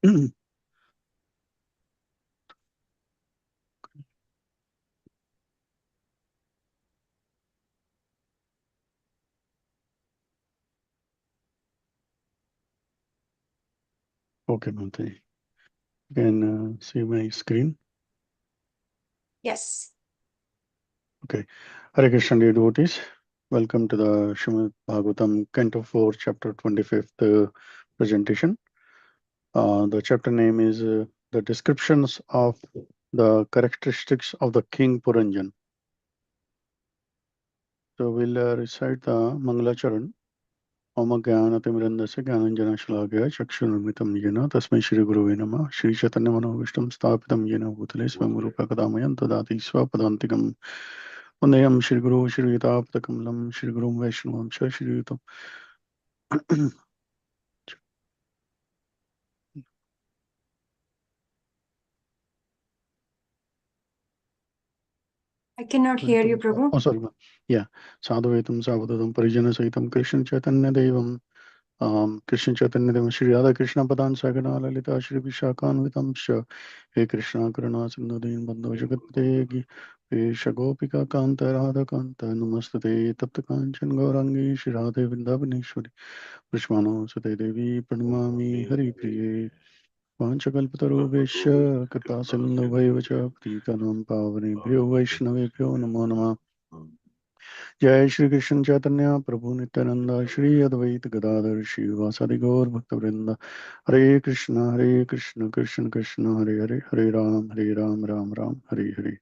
Okay, Mantri. You can see my screen. Yes. Okay. Hare Krishna, dear devotees. Welcome to the Srimad Bhagavatam, Canto 4, Chapter 25th presentation. The chapter name is The Descriptions of the Characteristics of the King Puranjan. So we'll recite the Mangalacharan. ओम ज्ञानतिमिरन्दस्य ज्ञानञ्जनशलाकया चक्षुर्मिलितं येन तस्मै श्रीगुरुवे नमः श्रीचैतन्यमनोभीष्टं स्थापितं येन भूतले स्वयं रूपा कदा मह्यं ददाति स्वपदान्तिकं वन्देऽहं श्रीगुरुं श्रीयुतापदकमलं श्रीगुरुं वैष्णवं च श्रीयुतम् I cannot hear you, Prabhu. Oh, sorry. Yeah. Sadhuvaitam Savadadam Parijana Sahitam Krishna Chaitanya Devam Krishna Chaitanya Devam Shri Radha Krishna Padan Sagana Lalita Shri Vishakan Vitamsha He Krishna Karuna Sindhudin Bandhu Jagatpate Vesha Gopika Kanta Radha Kanta Namastate Tapta Kanchan Gaurangi Shri Radhe Vrindavaneshwari Prishmano Sate Devi Pranamami Hari Priye Vanchakalpatarubhesha Kripa Sindhu Vaivacha Pritanam Pavanebhyo Vaishnavebhyo Namo Namah जय श्री कृष्ण चैतन्य प्रभु नित्यानंद श्री अद्वैत गदाधर श्रीवासादि गौर भक्त वृंद हरे कृष्ण कृष्ण कृष्ण हरे हरे हरे राम राम राम हरे हरे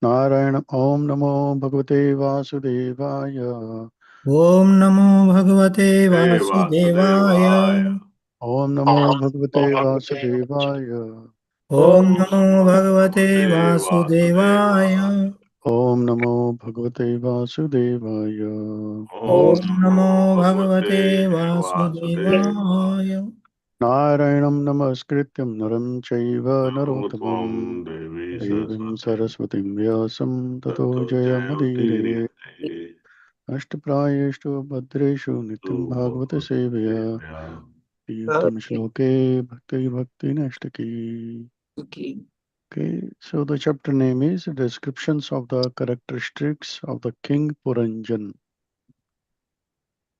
नारायण ओम नमो भगवते वासुदेवाय ओम नमो भगवते वासुदेवाय ओम नमो भगवते वासुदेवाय ओम नमो भगवते वासुदेवाय ओम नमो भगवते वासुदेवाय ओम नमो भगवते वासुदेवाय नारायणं नमस्कृत्यं नरं चैव नरोत्तमं देवीं सरस्वतीं व्यासं ततो जयमुदीरये अष्टप्रायेषु भद्रेषु नित्यं भागवत सेवया युक्तं श्लोके भक्तिनष्टकी. Okay, so the chapter name is Descriptions of the Characteristics of the King Puranjan.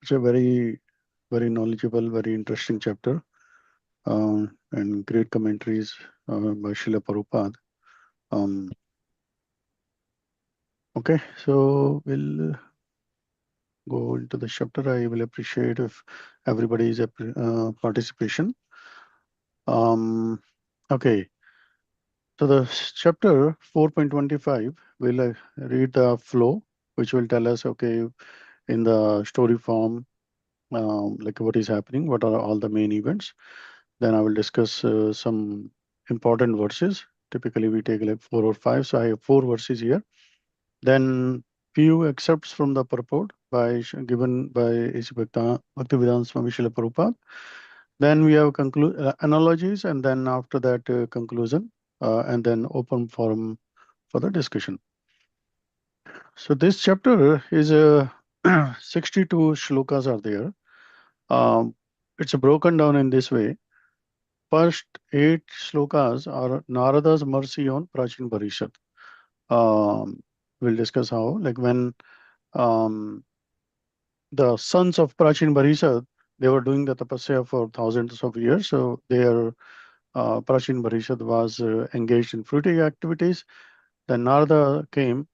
It's a very, very knowledgeable, very interesting chapter. And great commentaries by Srila Prabhupada. Okay, so we'll go into the chapter. I will appreciate if everybody's participation. Okay, so the chapter 4.25 will read the flow, which will tell us, okay, in the story form, like what is happening, what are all the main events. Then I will discuss some important verses. Typically, we take like 4 or 5. So I have 4 verses here. Then few excerpts from the purport given by A.C. Bhaktivedanta Swami Srila Prabhupada. Then we have analogies, and then after that conclusion, and then open forum for the discussion. So this chapter is 62 shlokas are there. It's broken down in this way. First 8 shlokas are Narada's mercy on Prachin Parishad. We'll discuss how, like when the sons of Prachin Parishad, they were doing the tapasya for thousands of years. So their Prachin Parishad was engaged in fruiting activities. Then Narada came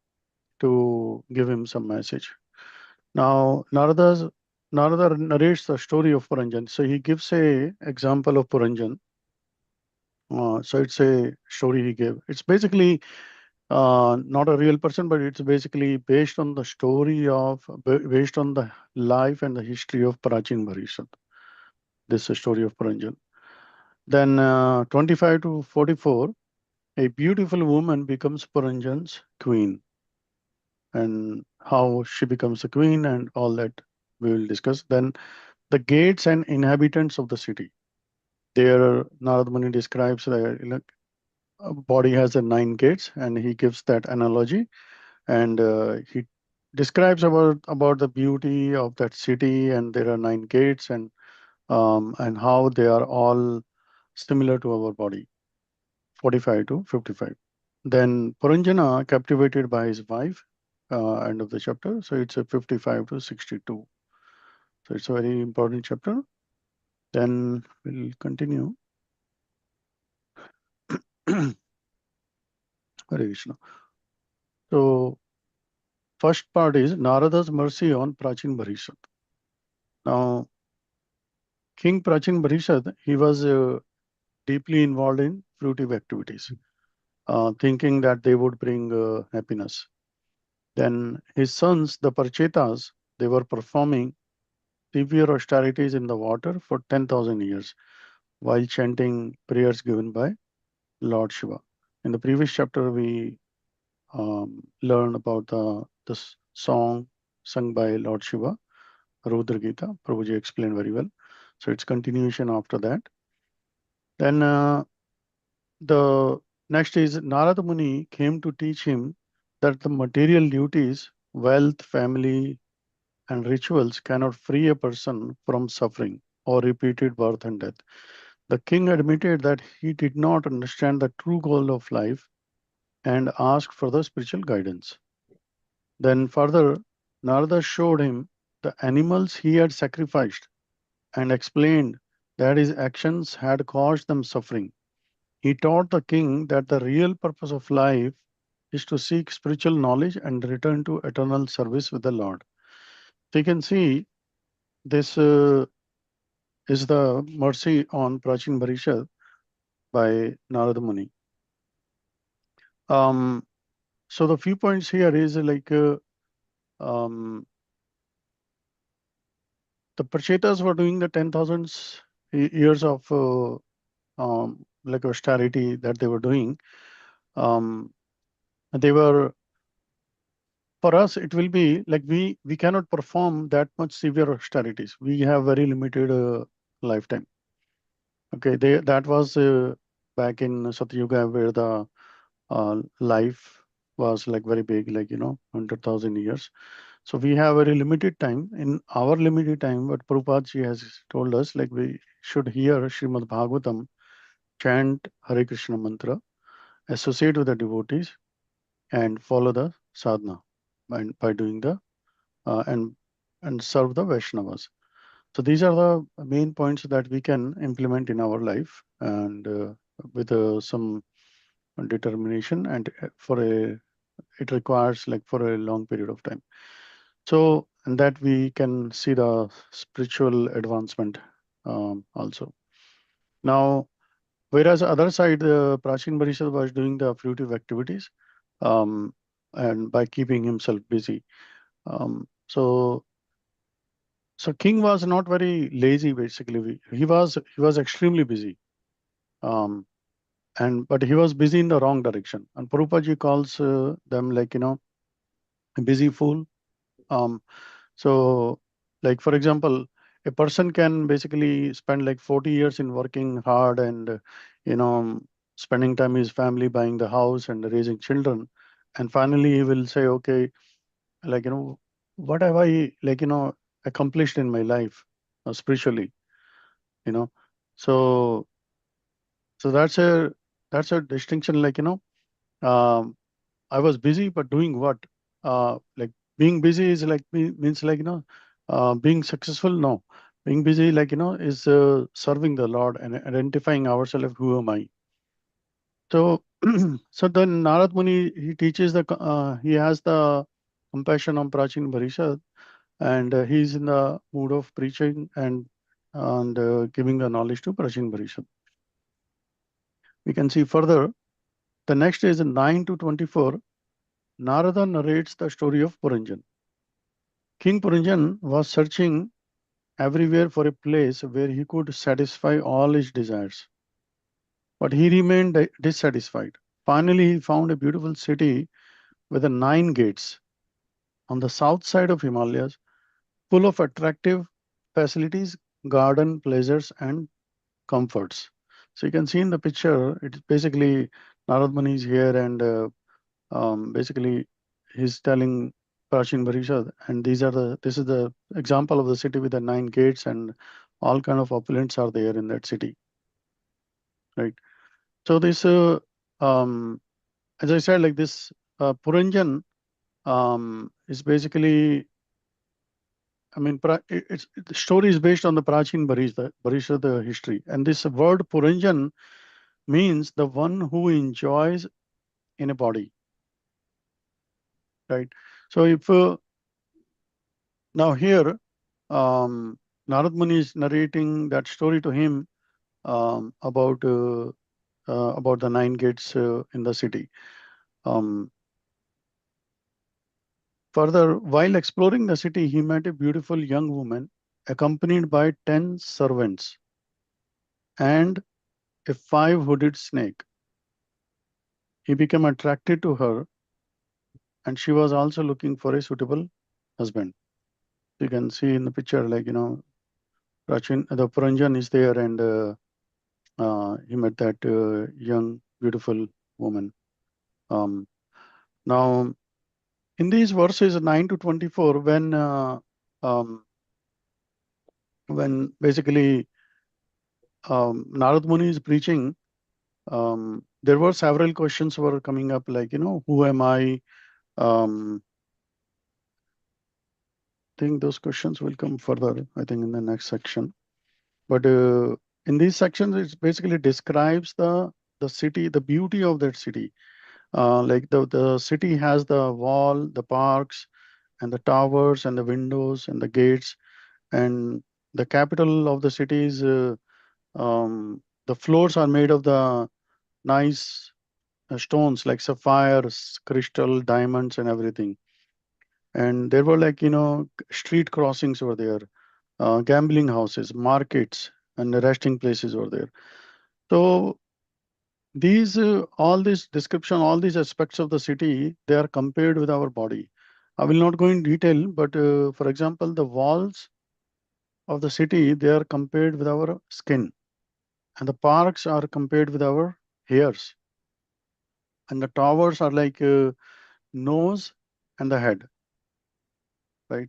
to give him some message. Now Narada narrates the story of Puranjan. So he gives a example of Puranjan. So it's a story he gave. It's basically not a real person, but it's basically based on the story based on the life and the history of Prachin Parishad. This is the story of Puranjan. Then 25 to 44, a beautiful woman becomes Puranjan's queen. And how she becomes a queen and all that we will discuss. Then the gates and inhabitants of the city. There, Narad Muni describes the body has 9 gates, and he gives that analogy. And he describes about the beauty of that city, and there are 9 gates, and how they are all similar to our body, 45 to 55. Then Puranjana captivated by his wife, end of the chapter. So it's a 55 to 62. So it's a very important chapter. Then we'll continue. Hare Krishna. So first part is Narada's mercy on Prachin Bharishad. Now, King Prachin Bharishad, he was deeply involved in fruitive activities, thinking that they would bring happiness. Then his sons, the Parchetas, they were performing severe austerities in the water for 10,000 years while chanting prayers given by Lord Shiva. In the previous chapter, we learned about the song sung by Lord Shiva, Rudra Gita. Prabhuji explained very well. So it's continuation after that. Then the next is Narada Muni came to teach him that the material duties, wealth, family, and rituals cannot free a person from suffering or repeated birth and death. The king admitted that he did not understand the true goal of life and asked for the spiritual guidance. Then further, Narada showed him the animals he had sacrificed and explained that his actions had caused them suffering. He taught the king that the real purpose of life is to seek spiritual knowledge and return to eternal service with the Lord. So you can see this is the mercy on Prachin Bharishad by Narada Muni. So the few points here is like um, the Prachetas were doing the 10,000 years of like austerity that they were doing. They were, for us, it will be like we cannot perform that much severe austerities. We have very limited lifetime. Okay, that was back in Satyuga where the life was like very big, like 100,000 years. So we have very limited time. In our limited time, what Prabhupada ji has told us, like we should hear Srimad Bhagavatam, chant Hare Krishna mantra, associate with the devotees, and follow the sadhana and by doing the uh, and and serve the Vaishnavas. So these are the main points that we can implement in our life, and with some determination, and for a it requires like for a long period of time. So and that we can see the spiritual advancement also. Now, whereas other side, Prachin Bharishad was doing the fruitive activities, um, and by keeping himself busy. So King was not very lazy. Basically, he was extremely busy. Um, and but he was busy in the wrong direction. And Prabhupada ji calls them like a busy fool. Um, so like for example, a person can basically spend like 40 years in working hard and you know spending time with his family, buying the house and raising children, and finally he will say, okay, like what have I like accomplished in my life spiritually, you know. So that's a distinction, like um, I was busy, but doing what? Like being busy is like means like being successful. No, being busy like is serving the Lord and identifying ourselves. Who am I? So so then Narad Muni, he teaches he has the compassion on Prachin Bharishad, and he's in the mood of preaching and giving the knowledge to Prachin Bharishad. We can see further. The next is 9 to 24. Narada narrates the story of Puranjan. King Puranjan was searching everywhere for a place where he could satisfy all his desires, but he remained dissatisfied. Finally, he found a beautiful city with 9 gates on the south side of Himalayas, full of attractive facilities, garden, pleasures, and comforts. So you can see in the picture, it's basically Narad Muni is here, and basically he's telling Prachin Bharishad, and this is the example of the city with the 9 gates, and all kind of opulence are there in that city. right? So this, as I said, like this Puranjan is basically, I mean, the story is based on the Prachin Barishad history. And this word Puranjan means the one who enjoys in a body, right? So if now here, Narad Muni is narrating that story to him about the nine gates in the city. Um, Further, while exploring the city, he met a beautiful young woman accompanied by 10 servants and a five-hooded snake. He became attracted to her, and she was also looking for a suitable husband. You can see in the picture, like, the Puranjan is there, and he met that young, beautiful woman. Um, Now, in these verses 9 to 24, um, when basically Narad Muni is preaching, there were several questions were coming up, like, who am I? Think those questions will come further, I think, in the next section. But in these sections, it basically describes the city, the beauty of that city. Like the city has the wall, the parks, and the towers, and the windows, and the gates, and the capital of the city is the floors are made of the nice stones like sapphires, crystal, diamonds, and everything. And there were, like, street crossings were there, gambling houses, markets, and the resting places were there. So these, all this description, all these aspects of the city, they are compared with our body. I will not go in detail, but for example, the walls of the city, they are compared with our skin, and the parks are compared with our hairs, and the towers are like nose and the head, right?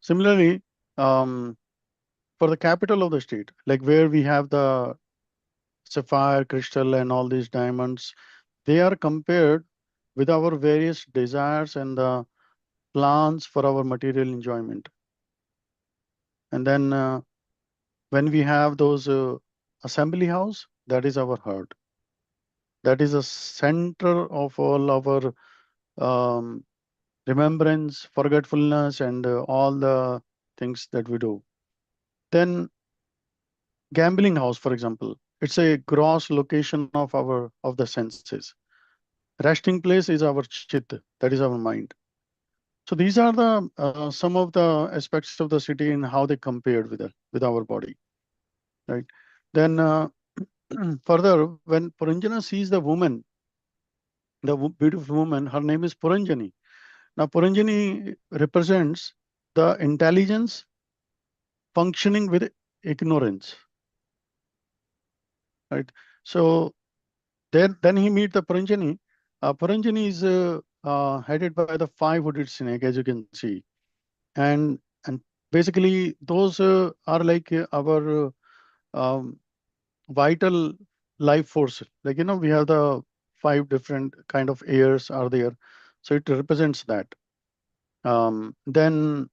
Similarly, um, for the capital of the state, like where we have the sapphire, crystal, and all these diamonds, they are compared with our various desires and the plans for our material enjoyment. And then when we have those assembly house, that is our heart. That is a center of all our um, remembrance, forgetfulness, and all the things that we do. Then gambling house, for example, it's a gross location of the senses. Resting place is our chit, that is our mind. So these are the some of the aspects of the city and how they compared with our body, right? Then further, when Puranjana sees the woman, beautiful woman, her name is Puranjani. Now Puranjani represents the intelligence functioning with ignorance, right? So then he meet the Puranjani. Puranjani is headed by the five-hooded snake, as you can see, and basically those are like our vital life force. Like, we have the five different kind of airs are there, so it represents that. Then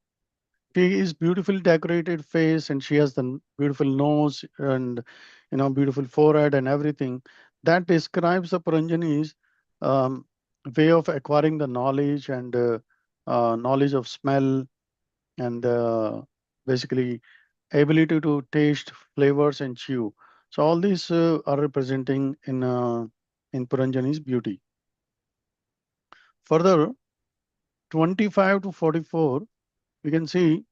she is beautifully decorated face, and she has the beautiful nose and beautiful forehead and everything. That describes the Puranjani's um, way of acquiring the knowledge and knowledge of smell and basically ability to taste flavors and chew. So all these are representing in Puranjani's beauty. Further, 25 to 44, we can see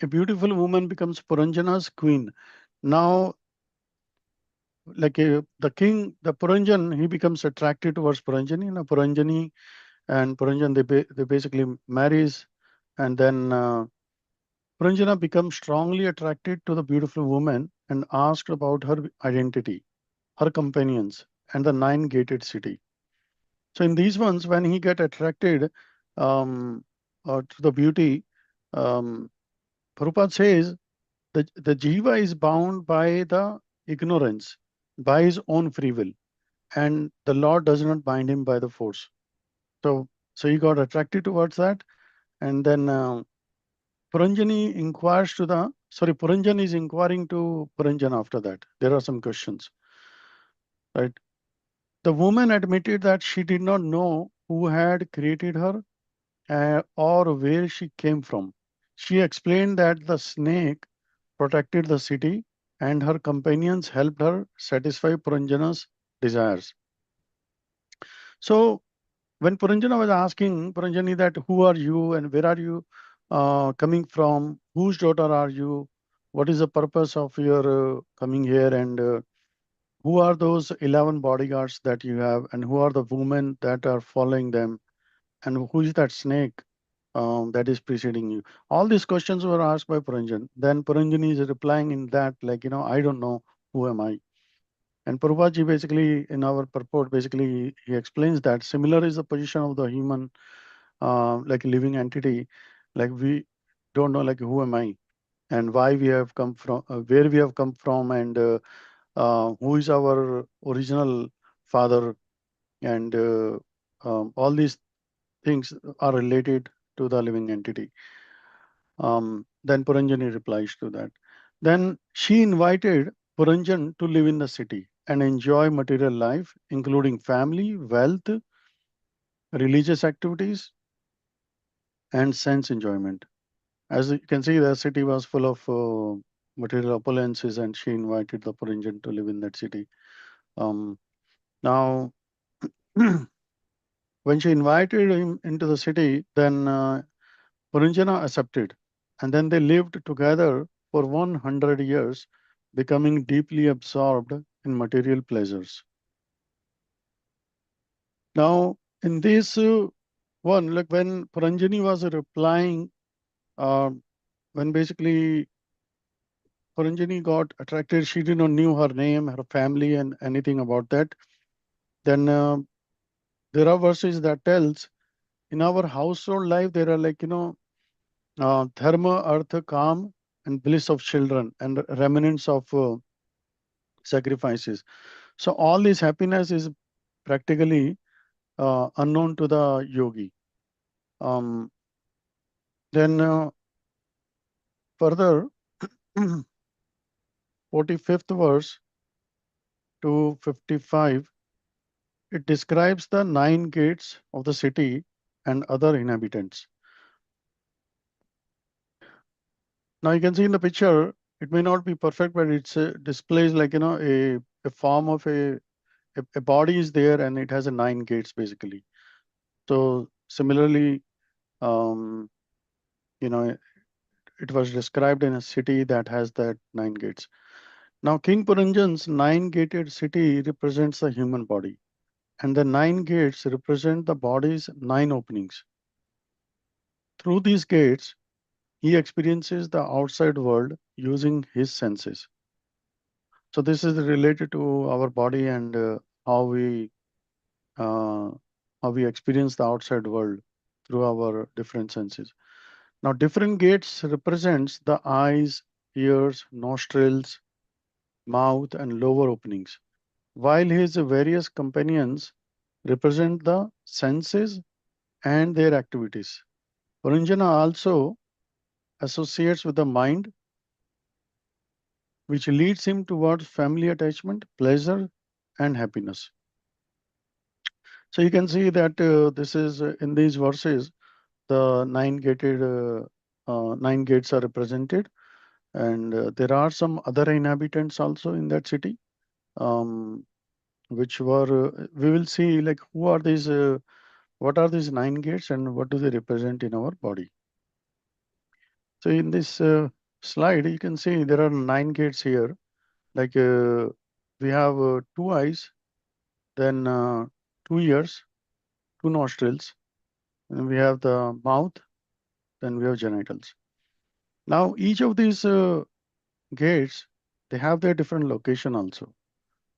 a beautiful woman becomes Puranjana's queen. Now, like the king, the Puranjan, he becomes attracted towards Puranjani. Now, Puranjani and Puranjan, they basically marries, and then Puranjana becomes strongly attracted to the beautiful woman and asked about her identity, her companions, and the nine-gated city. So in these ones, when he get attracted um, to the beauty, um, Prabhupada says the jiva is bound by the ignorance. by his own free will, and the Lord does not bind him by the force. So he got attracted towards that, and then Puranjani inquires to the Puranjan is inquiring to Puranjan after that. There are some questions, right? The woman admitted that she did not know who had created her or where she came from. She explained that the snake protected the city and her companions helped her satisfy Puranjana's desires. So when Puranjana was asking Puranjani that who are you and where are you coming from, whose daughter are you, what is the purpose of your coming here, and who are those 11 bodyguards that you have, and who are the women that are following them, and who is that snake that is preceding you? All these questions were asked by Puranjan. Then Puranjani is replying in that, like, I don't know, who am I? And Prabhupada basically, in our purport, basically, he explains that similar is the position of the human, like living entity. Like we don't know, like, who am I? And why we have come from, where we have come from, and who is our original father, and all these things are related to the living entity. Then Puranjani replies to that. Then she invited Puranjan to live in the city and enjoy material life, including family, wealth, religious activities, and sense enjoyment. As you can see, the city was full of material opulences, and she invited the Puranjan to live in that city. Now, when she invited him into the city, then Puranjana accepted, and then they lived together for 100 years, becoming deeply absorbed in material pleasures. Now, in this one, like when Puranjani was replying, uh, when basically Puranjani got attracted, she did not knew her name, her family, and anything about that. Then there are verses that tells in our household life there are, like, dharma, artha, kam, and bliss of children and remnants of sacrifices. So all this happiness is practically unknown to the yogi. Um, then further, 45th verse to 55, it describes the 9 gates of the city and other inhabitants. Now you can see in the picture, it may not be perfect, but it's displays, like, a form of a body is there, and it has a 9 gates basically. So similarly, um, it was described in a city that has that 9 gates. Now, King Puranjan's 9 gated city represents the human body, and the 9 gates represent the body's 9 openings. Through these gates, he experiences the outside world using his senses. So this is related to our body and how we uh, how we experience the outside world through our different senses. Now, different gates represents the eyes, ears, nostrils, mouth, and lower openings, while his various companions represent the senses and their activities. Puranjana also associates with the mind, which leads him towards family attachment, pleasure, and happiness. So you can see that this is in these verses, the 9 gated 9 gates are represented, and there are some other inhabitants also in that city, um, which were we will see, like, who are these, what are these 9 gates, and what do they represent in our body. So in this slide, you can see there are 9 gates here. Like we have 2 eyes, then 2 ears, 2 nostrils, and we have the mouth, then we have genitals. Now, each of these gates, they have their different location also.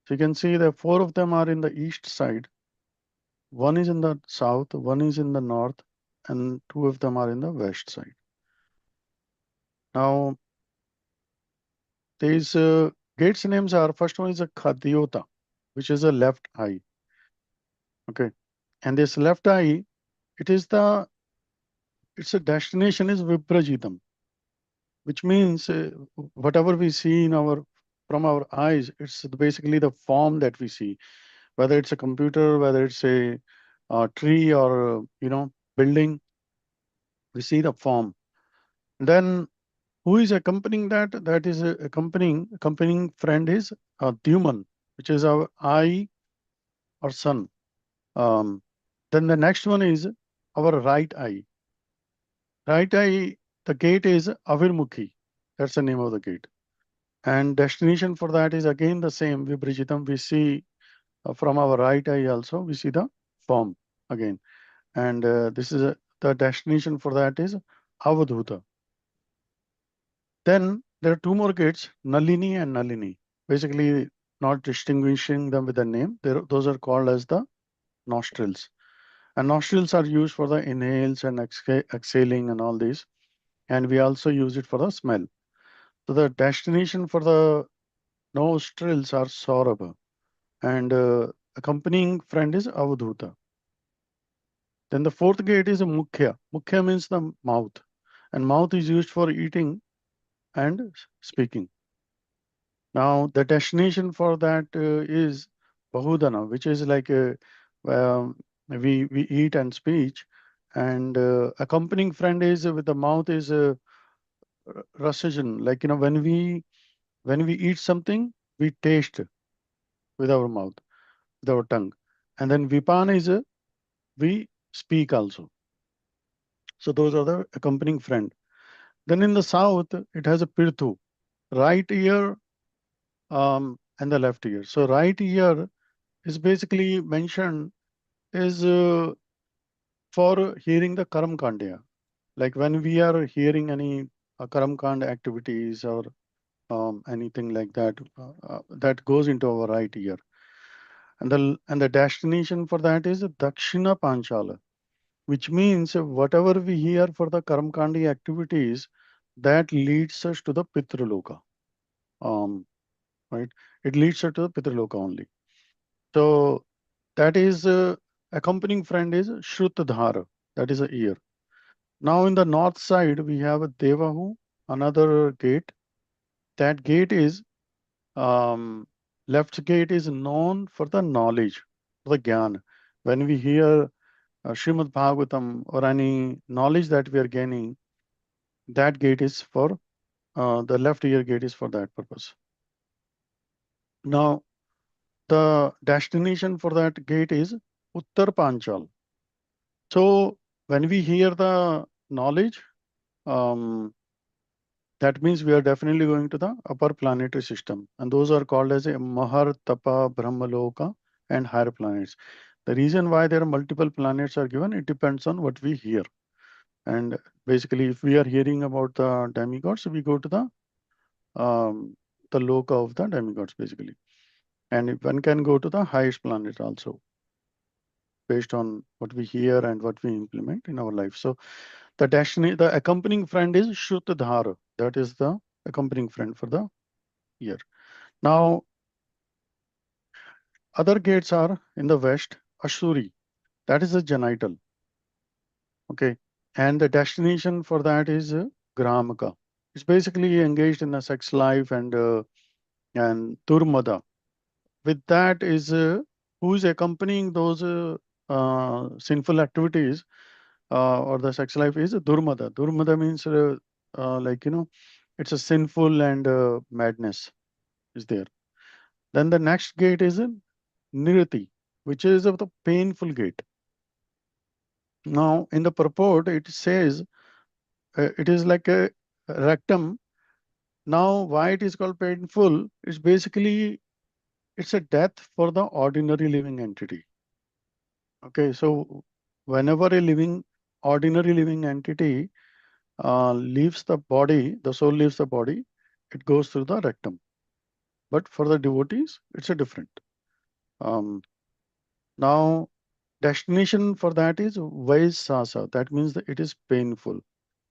So you can see that 4 of them are in the east side, one is in the south, one is in the north, and 2 of them are in the west side. Now, these gates names are, first one is a Khadyota, which is a left eye. Okay. And this left eye, its a destination is Viprajitam, which means whatever we see in from our eyes, it's basically the form that we see, whether it's a computer, whether it's a tree or building, we see the form. Then who is accompanying that? That is accompanying friend is Dyuman, which is our eye or sun. Then the next one is our right eye. Right eye, the gate is Avirmukhi. That's the name of the gate. And destination for that is again the same. Vibrijitam, we see from our right eye also, we see the form again. And this is the destination for that is Avadhuta. Then there are two more gates, Nalini and Nalini. Basically, not distinguishing them with a name. Those are called as the nostrils. And nostrils are used for the inhales and exhaling and all these. And we also use it for the smell. So the destination for the nostrils are Saurabha. And accompanying friend is Avadhuta. Then the fourth gate is a Mukhya. Mukhya means the mouth. And mouth is used for eating and speaking. Now, the destination for that is Bahudana, which is like we eat and speech. And accompanying friend is with the mouth is Rasajan. Like, when we eat something, we taste with our mouth, with our tongue. And then Vipana is we speak also. So those are the accompanying friend. Then in the south, it has a Pirthu, right ear and the left ear. So right ear is basically mentioned is for hearing the Karam Kandya. Like when we are hearing any Karam Kand activities or anything like that, that goes into our right ear. And the destination for that is Dakshina Panchala, which means whatever we hear for the Karam Kandi activities, that leads us to the Pitraloka. Right? It leads us to the Pitraloka only. So that is accompanying friend is Shrutadhara, that is a ear. Now in the north side, we have a Devahu, another gate. That gate is, left gate is known for the knowledge, for the Gyan. When we hear Srimad Bhagavatam or any knowledge that we are gaining, that gate is for, the left ear gate is for that purpose. Now, the destination for that gate is Uttar Panchal. So when we hear the knowledge, that means we are definitely going to the upper planetary system. And those are called as a Mahar, Tapa, Brahmaloka and higher planets. The reason why there are multiple planets are given, it depends on what we hear. And basically, if we are hearing about the demigods, we go to the loka of the demigods, basically. And one can go to the highest planet also, based on what we hear and what we implement in our life. So the accompanying friend is Shrutadhara. That is the accompanying friend for the ear. Now, other gates are in the west, Ashuri. That is the genital. Okay. And the destination for that is Gramaka. It's basically engaged in a sex life and Turmada. With that is who is accompanying those sinful activities or the sex life is Durmada. Durmada means it's a sinful and madness is there. Then the next gate is Nirati, which is of the painful gate. Now, in the purport, it says it is like a rectum. Now, why it is called painful? It's basically it's a death for the ordinary living entity. Okay, so whenever ordinary living entity leaves the body, the soul leaves the body, it goes through the rectum. But for the devotees, it's a different. Now, destination for that is Vaisasa. That means that it is painful.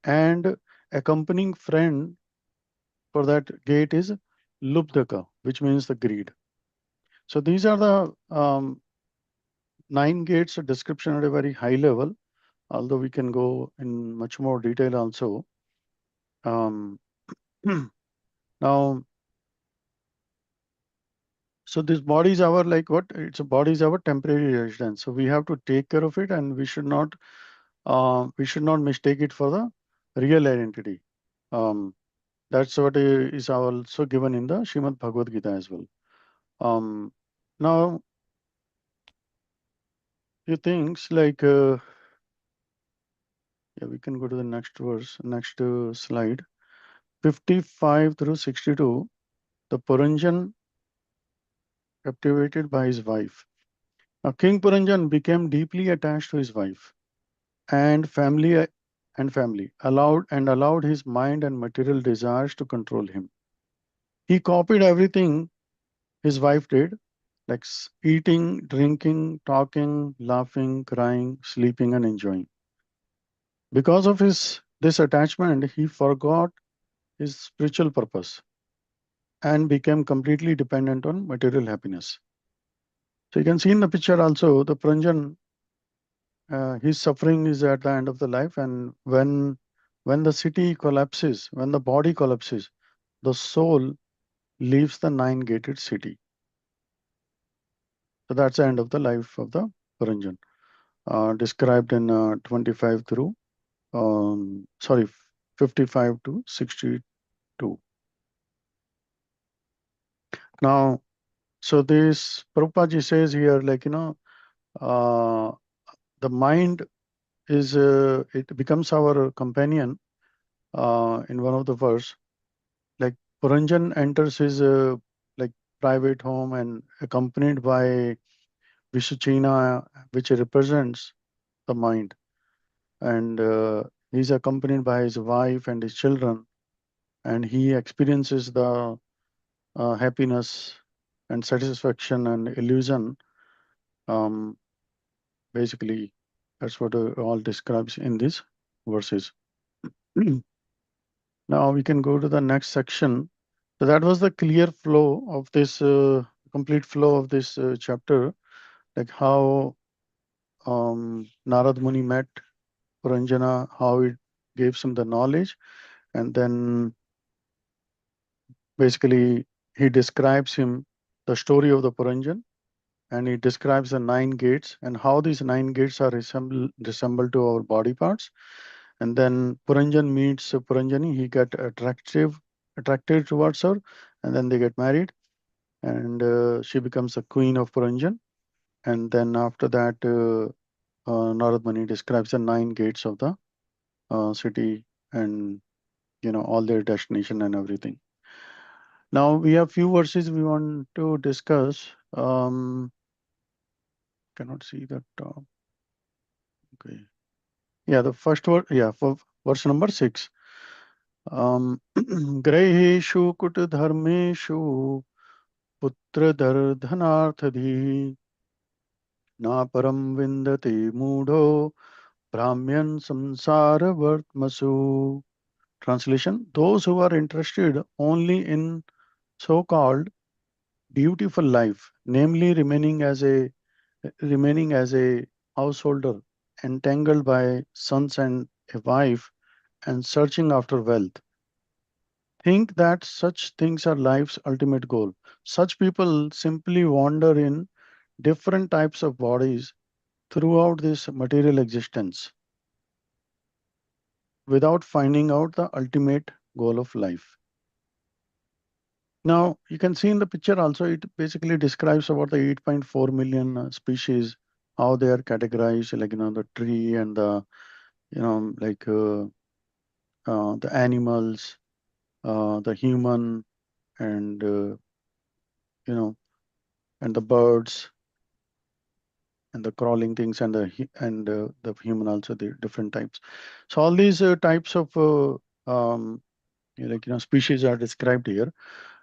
And accompanying friend for that gate is lubdaka, which means the greed. So these are the 9 gates description at a very high level, although we can go in much more detail also. Now, so this body is our like what? It's a body is our temporary residence. So we have to take care of it, and we should not mistake it for the real identity. That's what is also given in the Srimad Bhagavad Gita as well. Now, few things like yeah, we can go to the next verse, next slide, 55 through 62. The Puranjan captivated by his wife. Now, King Puranjan became deeply attached to his wife and family allowed his mind and material desires to control him. He copied everything his wife did, like eating, drinking, talking, laughing, crying, sleeping, and enjoying. Because of this attachment, he forgot his spiritual purpose and became completely dependent on material happiness. So you can see in the picture also the Pranjan, his suffering is at the end of the life, and when the city collapses, when the body collapses, the soul leaves the 9-gated city. So that's the end of the life of the Puranjan, described in 25 through, 55 to 62. Now, so this Prabhupada says here, like, uh, the mind is, it becomes our companion in one of the verse. Like Puranjan enters his like private home and accompanied by Visuchina, which represents the mind. And he's accompanied by his wife and his children, and he experiences the happiness and satisfaction and illusion. Um, Basically, that's what all describes in these verses. Now we can go to the next section. So that was the clear flow of this, complete flow of this chapter, like how Narad Muni met Puranjana, how it gives him the knowledge, and then basically he describes him the story of the Puranjan, and he describes the 9 gates and how these 9 gates are resembled to our body parts. And then Puranjan meets Puranjani, he get attracted towards her, and then they get married, and she becomes the queen of Puranjan. And then after that, Narad Muni describes the 9 gates of the city, and all their destination and everything. Now we have few verses we want to discuss. Cannot see that. Okay. Yeah, the first word. Yeah, for verse number 6. Graheshu kut dharmeshu putra dardhanarthadhi na param vindate mudho brahmyan samsara vartmasu. Translation: those who are interested only in so-called beautiful life, namely remaining as a householder, entangled by sons and a wife, and searching after wealth, think that such things are life's ultimate goal. Such people simply wander in different types of bodies throughout this material existence without finding out the ultimate goal of life. Now, you can see in the picture also, it basically describes about the 8.4 million species, how they are categorized, like, the tree and the, like the animals, the human, and, and the birds, and the crawling things, and the human also, the different types. So all these types of species are described here.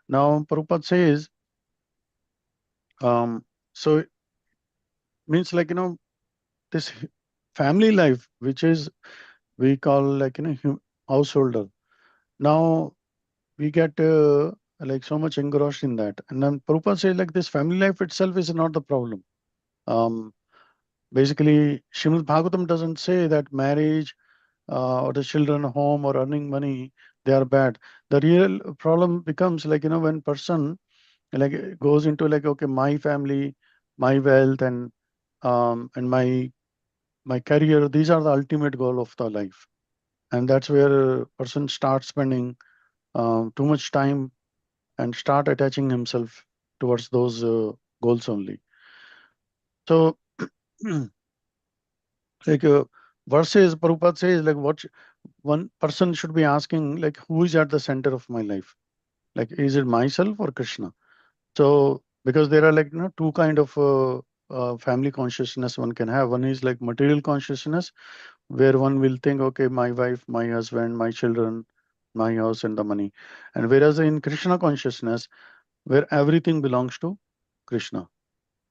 Now, Prabhupada says, so means like, this family life, which is we call like, householder. Now we get like so much engrossed in that. And then Prabhupada says like this family life itself is not the problem. Basically, Srimad Bhagavatam doesn't say that marriage or the children home or earning money, they are bad. The real problem becomes like, when person like goes into like, okay, my family, my wealth, and my career, these are the ultimate goal of the life. And that's where a person starts spending too much time and start attaching himself towards those goals only. So, like verses, Prabhupada says, like what one person should be asking, like, who is at the center of my life? Like, is it myself or Krishna? So, because there are like, two kind of family consciousness one can have. One is like material consciousness, where one will think, okay, my wife, my husband, my children, my house, and the money. And whereas in Krishna consciousness, where everything belongs to Krishna.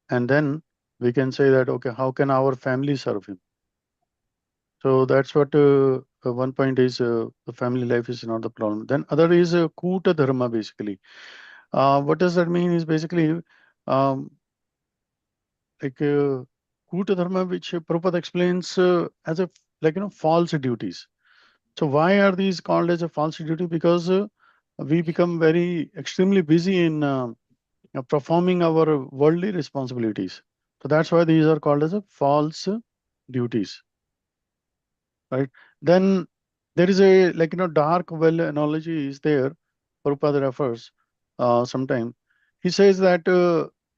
And then we can say that, okay, how can our family serve him? So that's what one point is the family life is not the problem. Then other is Kuta Dharma basically. What does that mean is basically um, like Kuta Dharma, which Prabhupada explains as a like false duties. So why are these called as a false duty? Because we become very extremely busy in performing our worldly responsibilities. So that's why these are called as a false duties, right? Then there is a like dark well analogy is there. Prabhupada refers sometime. He says that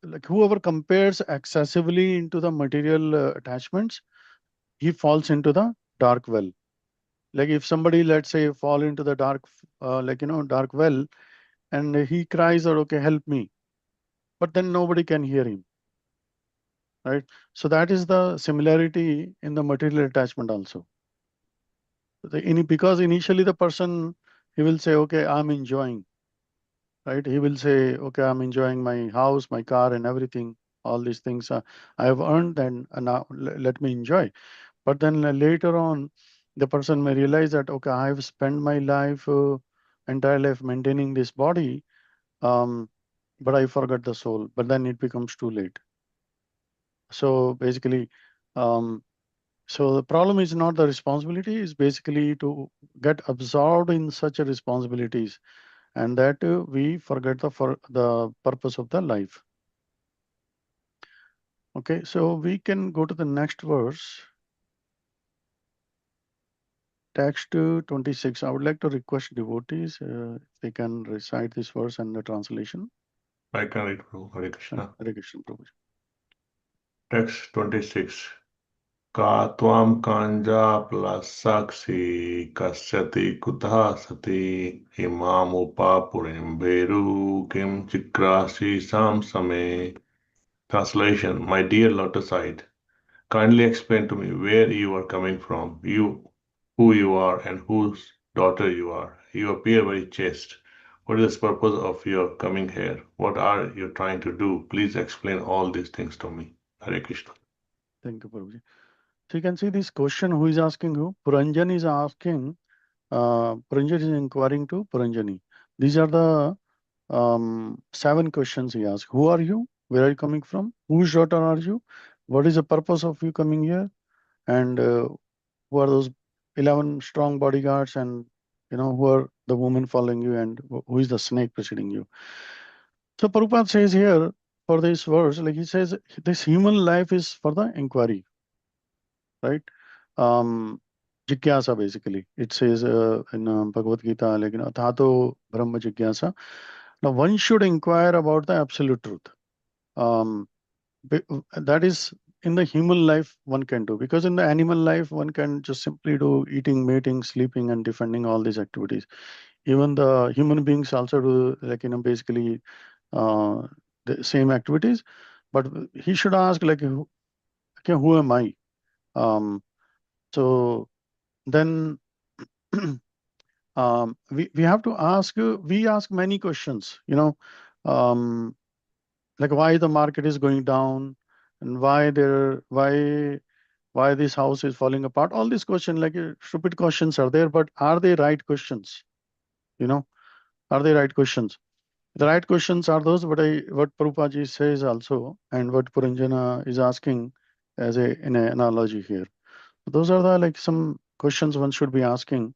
like whoever compares excessively into the material attachments, he falls into the dark well. Like if somebody, let's say, fall into the dark, dark well, and he cries out, okay, help me, but then nobody can hear him, right? So that is the similarity in the material attachment also. Because initially the person, he will say, okay, I'm enjoying, right? He will say, okay, I'm enjoying my house, my car, and everything. All these things I have earned, and now let me enjoy. But then later on, the person may realize that, okay, I have spent my life, entire life maintaining this body, um, but I forgot the soul. But then it becomes too late. So basically, um, so the problem is not the responsibility, is basically to get absorbed in such a responsibilities, and that we forget the purpose of the life. Okay, so we can go to the next verse, text 26. I would like to request devotees if they can recite this verse and the translation. I can read, Prabhu. Hare Krishna. Hare Krishna, Prabhu. Text 26. Ka tvam kanja plasaksi kasyati kutha sati imam upapurim beru kim chikrasi samsame. Translation. My dear lotus-eyed, kindly explain to me where you are coming from, who you are, and whose daughter you are. You appear very chaste. What is the purpose of your coming here? What are you trying to do? Please explain all these things to me. Hare Krishna. Thank you, Prabhuji. So you can see this question, who is asking who? Puranjan is asking, Puranjan is inquiring to Puranjani. These are the 7 questions he asked. Who are you? Where are you coming from? Whose daughter are you? What is the purpose of you coming here? And who are those 11 strong bodyguards? And who are the women following you? And who is the snake preceding you? So Prabhupada says here for this verse, like he says, this human life is for the inquiry, right? Jigyasa basically. It says in Bhagavad Gita, like Tato Brahma Jigyasa. Now one should inquire about the absolute truth. That is in the human life one can do, because in the animal life one can just simply do eating, mating, sleeping, and defending, all these activities. Even the human beings also do like basically uh, the same activities. But he should ask like, okay, who am I? So then we have to ask, we ask many questions, um, like why the market is going down, and why this house is falling apart. All these questions, like stupid questions are there, but are they right questions? Are they right questions? The right questions are those what Prabhupada ji says also, and what Puranjana is asking as in an analogy here. Those are the like some questions one should be asking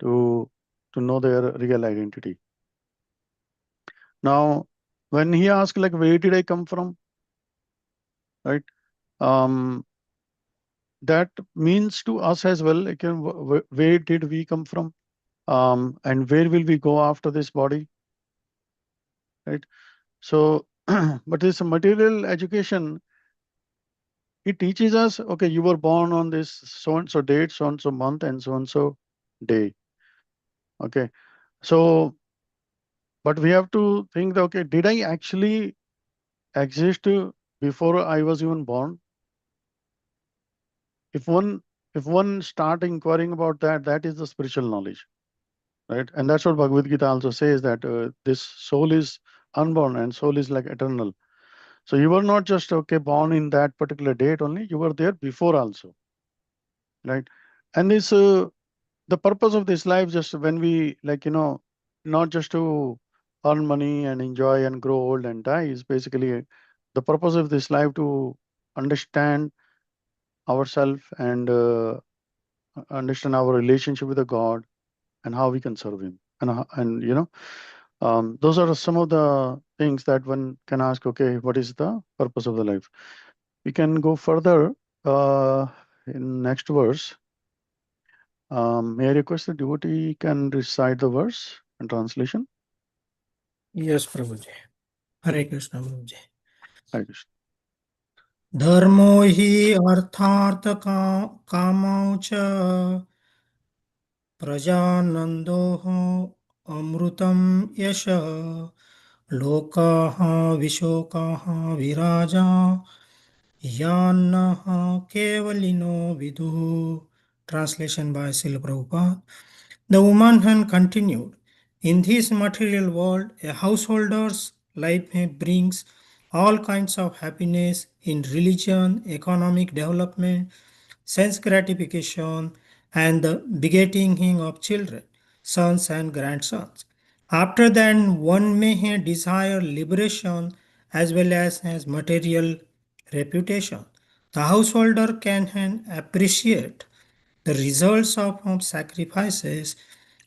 to know their real identity. Now, when he asked like where did I come from, right? That means to us as well. Like, where did we come from, and where will we go after this body, right? So, but this material education, it teaches us, okay, you were born on this so and so date, so and so month, and so day. Okay, so but we have to think that, okay, did I actually exist before I was even born? If one start inquiring about that, that is the spiritual knowledge, right? And that's what Bhagavad Gita also says, that this soul is unborn and soul is like eternal. So you were not just born in that particular date only, you were there before also, right? And this the purpose of this life, just when we not just to earn money and enjoy and grow old and die, is basically the purpose of this life to understand ourselves and understand our relationship with the God and how we can serve Him. And those are some of the things that one can ask, okay, what is the purpose of the life? We can go further in next verse. May I request the devotee can recite the verse and translation? Yes, Prabhuji. Hare Krishna, Prabhuji. Hare Krishna. Dharmo hi arthartha kamau cha prajanando amrutam yasha lokaha vishokaha viraja yannaha kevalino vidu. Translation by Srila Prabhupada. The woman had continued, in this material world, a householder's life brings all kinds of happiness in religion, economic development, sense gratification, and the begetting of children, sons and grandsons. After that, one may desire liberation as well as material reputation. The householder can appreciate the results of sacrifices,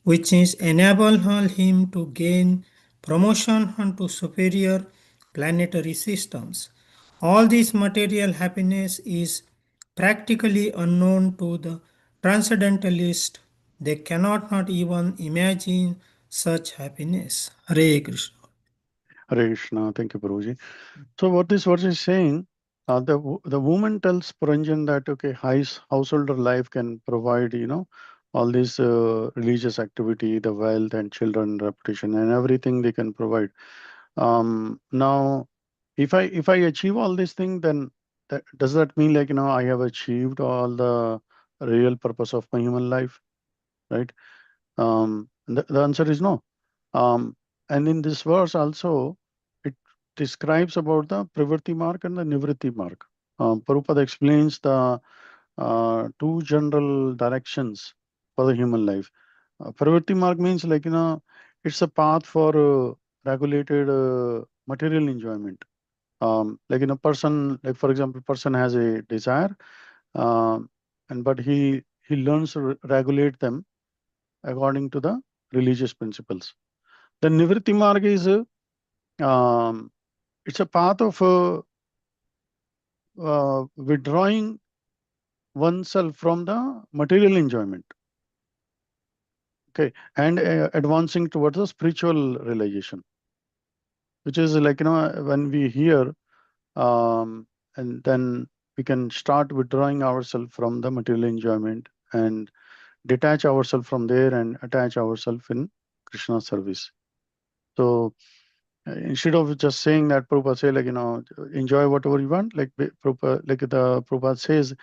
which is enable him to gain promotion to superior planetary systems. All this material happiness is practically unknown to the transcendentalist. They cannot not even imagine such happiness. Hare Krishna. Hare Krishna. Thank you, Prabhuji. So what this verse is saying, the woman tells Puranjan that, okay, householder life can provide, all this religious activity, the wealth and children, reputation, and everything they can provide. Now, if I achieve all these things, then does that mean like I have achieved all the real purpose of my human life, right? The answer is no. Um, and in this verse also, it describes about the Pravritti mark and the Nivritti mark. Prabhupada explains the two general directions for the human life. Pravritti mark means like, it's a path for regulated material enjoyment. Like in a person, like for example, person has a desire, um, and but he learns to regulate them according to the religious principles. The Nivritti Marg is it's a path of withdrawing oneself from the material enjoyment, okay, and advancing towards the spiritual realization, which is like when we hear, and then we can start withdrawing ourselves from the material enjoyment and detach ourselves from there and attach ourselves in Krishna service. So instead of just saying that, Prabhupada say like enjoy whatever you want, like Prabhupada says,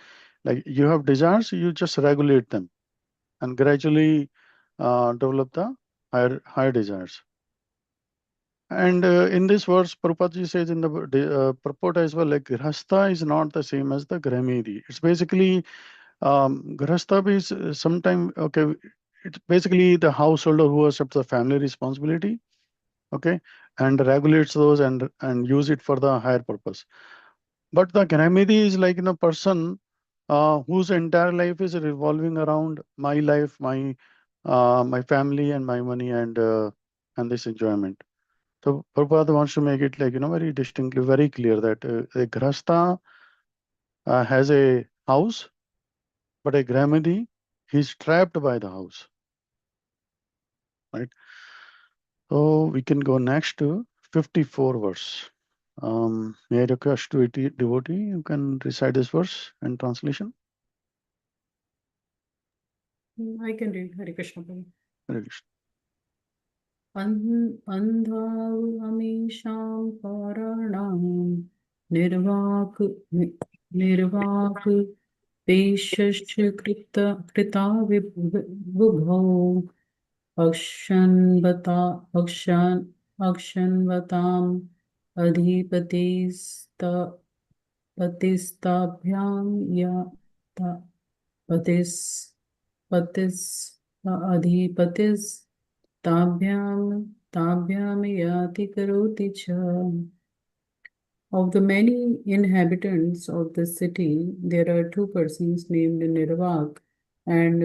like you have desires, you just regulate them and gradually develop the higher desires. And in this verse, Prabhupada ji says in the purport as well, like Grihastha is not the same as the Grahmedi. It's basically Grihastha is sometime, okay, it's basically the householder who accepts the family responsibility, okay, and regulates those and use it for the higher purpose. But the Gramidi is like a person whose entire life is revolving around my life, my family, and my money, and this enjoyment. So Prabhupada wants to make it like very distinctly, very clear that a Grahastha has a house, but a Gramidi, he's trapped by the house, right? So we can go next to 54 verse. May I request to devotee, you can recite this verse and translation. I can read Hare Krishna Prabhu. Hare Krishna. Andhav Amisham Paranam Nirvak Peshasya Krita Vibhau Akshanvatam Adhipatistabhyam Ya Patis Patis Adhipatis Tabhyam Yati Karoti Cha. Of the many inhabitants of the city, there are two persons named Nirvak and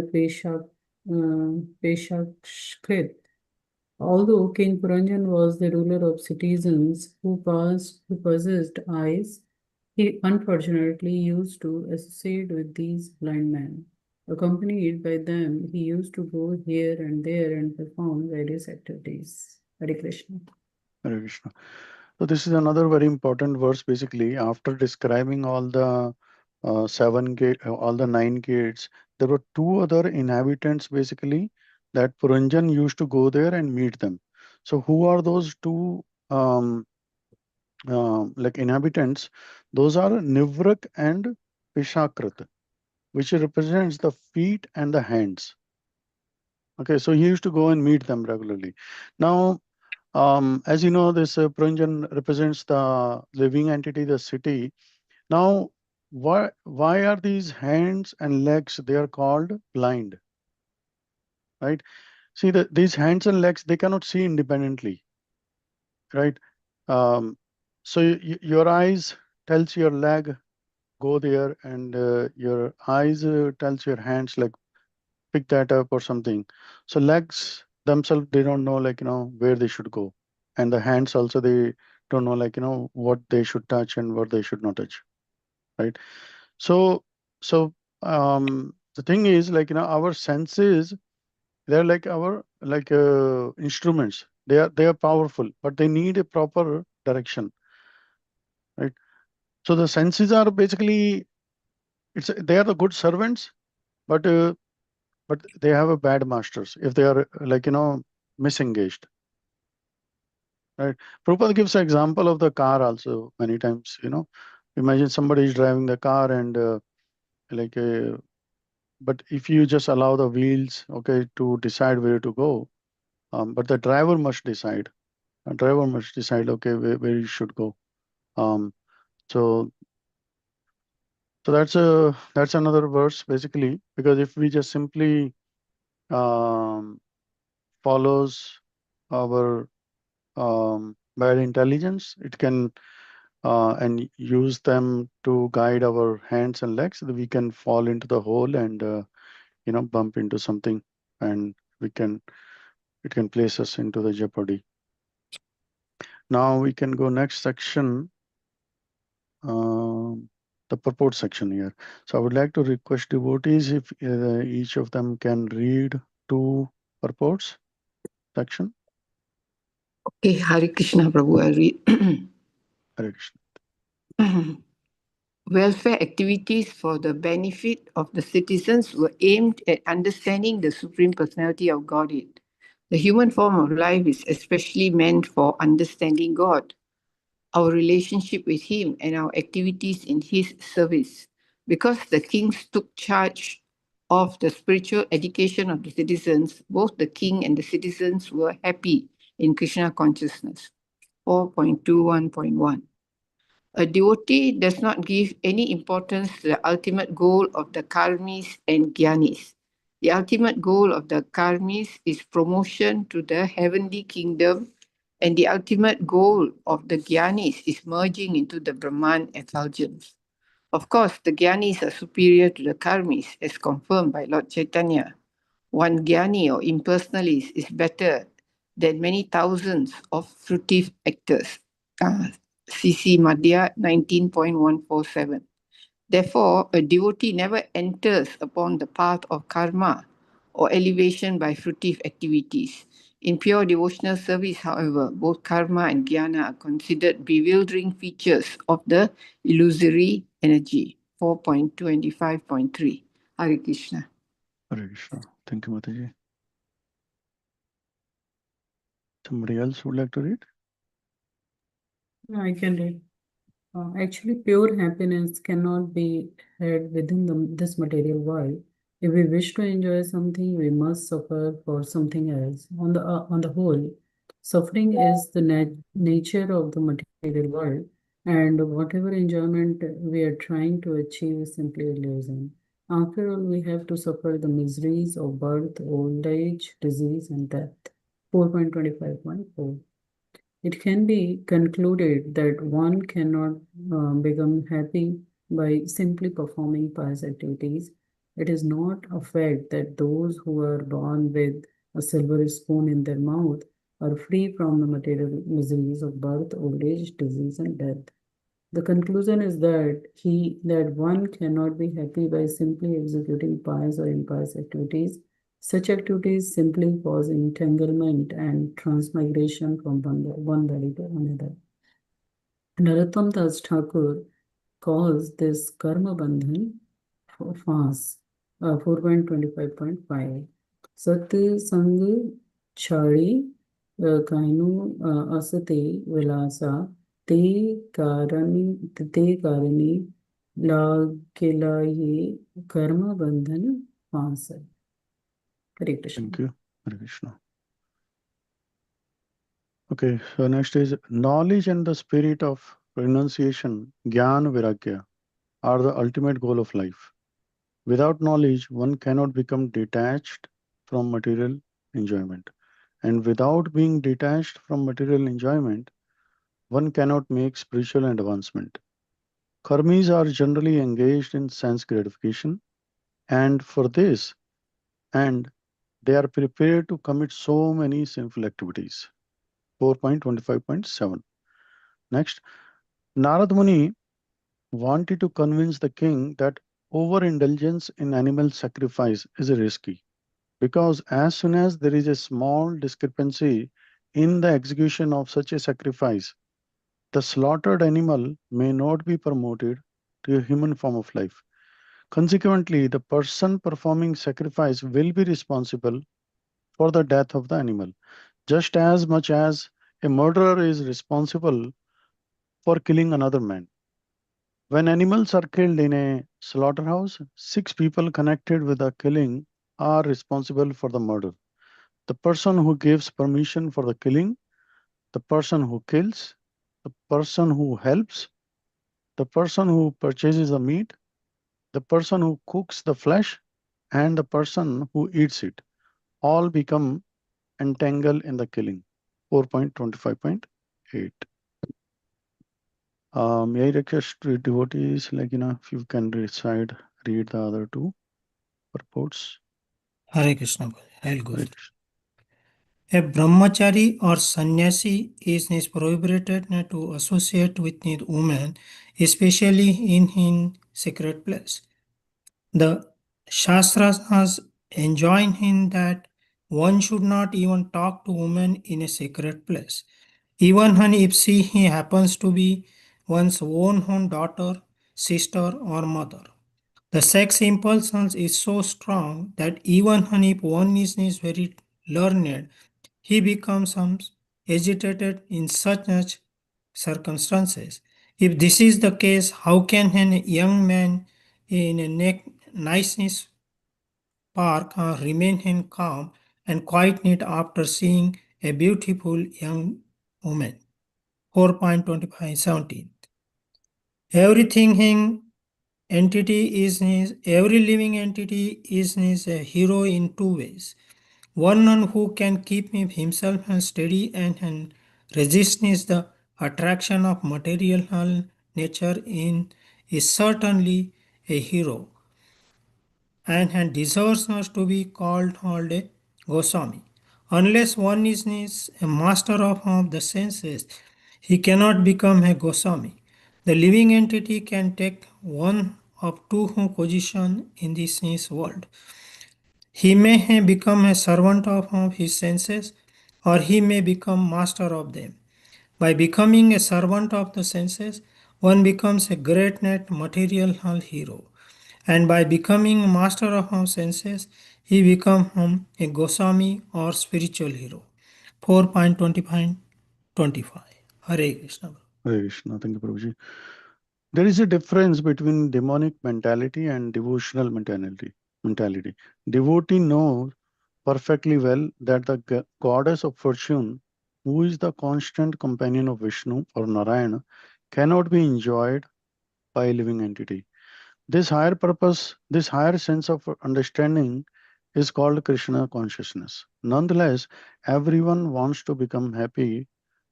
Peshakshkrit. Although King Puranjan was the ruler of citizens who possessed eyes, he unfortunately used to associate with these blind men. Accompanied by them, he used to go here and there and perform various activities. Hare Krishna. Hare Krishna. So this is another very important verse. Basically, after describing all the all the 9 gates, there were two other inhabitants basically that Puranjan used to go there and meet them. So who are those two like inhabitants? Those are Nivrak and Pishakrit, which represents the feet and the hands. Okay, so he used to go and meet them regularly. Now, as you know, this Puranjan represents the living entity, the city. Now, why are these hands and legs, they are called blind, right? See, these hands and legs, they cannot see independently, right? So your eyes tells your leg, go there, and your eyes tells your hands, like, pick that up or something. So legs themselves, they don't know, like, where they should go. And the hands also, they don't know, like, what they should touch and what they should not touch, right? So, the thing is, like, our senses, they're like our, like, instruments. They are powerful, but they need a proper direction, right? So the senses are basically, they are the good servants, but they have a bad masters if they are, like, misengaged, right? Prabhupada gives an example of the car also many times. Imagine somebody is driving the car and like but if you just allow the wheels, okay, to decide where to go, but the driver must decide. A driver must decide, okay, where you should go. Um, so that's another verse basically, because if we just simply um, follows our bad intelligence, it can and use them to guide our hands and legs, we can fall into the hole and bump into something, and it can place us into the jeopardy. Now we can go next section, the purport section here. So I would like to request devotees if each of them can read 2 purports section. Okay, Hare Krishna Prabhu, I read. Hare Krishna. Welfare activities for the benefit of the citizens were aimed at understanding the Supreme Personality of Godhead. The human form of life is especially meant for understanding God, our relationship with Him, and our activities in His service. Because the kings took charge of the spiritual education of the citizens, both the king and the citizens were happy in Krishna consciousness. 4.21.1. A devotee does not give any importance to the ultimate goal of the karmis and gyanis. The ultimate goal of the karmis is promotion to the heavenly kingdom and the ultimate goal of the Gyanis is merging into the Brahman effulgence. Of course, the Gyanis are superior to the Karmis, as confirmed by Lord Chaitanya. One Gyani or impersonalist is better than many thousands of fruitive actors. CC Madhya 19.147. Therefore, a devotee never enters upon the path of karma or elevation by fruitive activities. In pure devotional service, however, both karma and jnana are considered bewildering features of the illusory energy. 4.25.3. Hare Krishna. Hare Krishna. Thank you, Mataji. Somebody else would like to read? I can read. Actually, pure happiness cannot be had within this material world. If we wish to enjoy something, we must suffer for something else. On the whole, suffering is the nature of the material world, and whatever enjoyment we are trying to achieve is simply illusion. After all, we have to suffer the miseries of birth, old age, disease, and death. 4.25.4. It can be concluded that one cannot become happy by simply performing pious activities. It is not a fact that those who are born with a silver spoon in their mouth are free from the material miseries of birth, old age, disease, and death. The conclusion is that one cannot be happy by simply executing pious or impious activities. Such activities simply cause entanglement and transmigration from one body to another. Narottam Das Thakur calls this karma bandhan fast. 4.25.5. Sat sang chari kainu asate vilasa ते कारणी लागेला ये कर्म बंधन फांस है. Hare Krishna. Thank you. Hare Krishna. Okay, so next is knowledge and the spirit of renunciation, Gyan Viragya, are the ultimate goal of life. Without knowledge, one cannot become detached from material enjoyment. And without being detached from material enjoyment, one cannot make spiritual advancement. Karmis are generally engaged in sense gratification, and for this, and they are prepared to commit so many sinful activities. 4.25.7. Next, Narad Muni wanted to convince the king that overindulgence in animal sacrifice is risky, because as soon as there is a small discrepancy in the execution of such a sacrifice, the slaughtered animal may not be promoted to a human form of life. Consequently, the person performing sacrifice will be responsible for the death of the animal, just as much as a murderer is responsible for killing another man. When animals are killed in a slaughterhouse, 6 people connected with the killing are responsible for the murder. The person who gives permission for the killing, the person who kills, the person who helps, the person who purchases the meat, the person who cooks the flesh, and the person who eats it all become entangled in the killing. 4.25.8. May I request devotees, if you can read the other two purports. Hare Krishna. I'll go. Hare Krishna. A brahmachari or sannyasi is prohibited to associate with women, especially in secret place. The Shastras has enjoined him that one should not even talk to women in a secret place, even if she happens to be one's own daughter, sister, or mother. The sex impulse is so strong that even if one is very learned, he becomes agitated in such circumstances. If this is the case, how can a young man in a niceness park remain calm and quiet after seeing a beautiful young woman? 4.25.17. Every living entity is a hero in two ways. One who can keep himself steady and Resistance the attraction of material nature in is certainly a hero and deserves not to be called a Goswami. Unless one is a master of the senses, he cannot become a Goswami. The living entity can take one of two positions in this world. He may become a servant of his senses, or he may become master of them. By becoming a servant of the senses, one becomes a great net material hero. And by becoming master of our senses, he becomes a Goswami or spiritual hero. 4.25. Hare Krishna. Hare Krishna. Thank you, Prabhuji. There is a difference between demonic mentality and devotional mentality. Devotee knows perfectly well that the goddess of fortune, who is the constant companion of Vishnu or Narayana, cannot be enjoyed by a living entity. This higher purpose, this higher sense of understanding is called Krishna consciousness. Nonetheless, everyone wants to become happy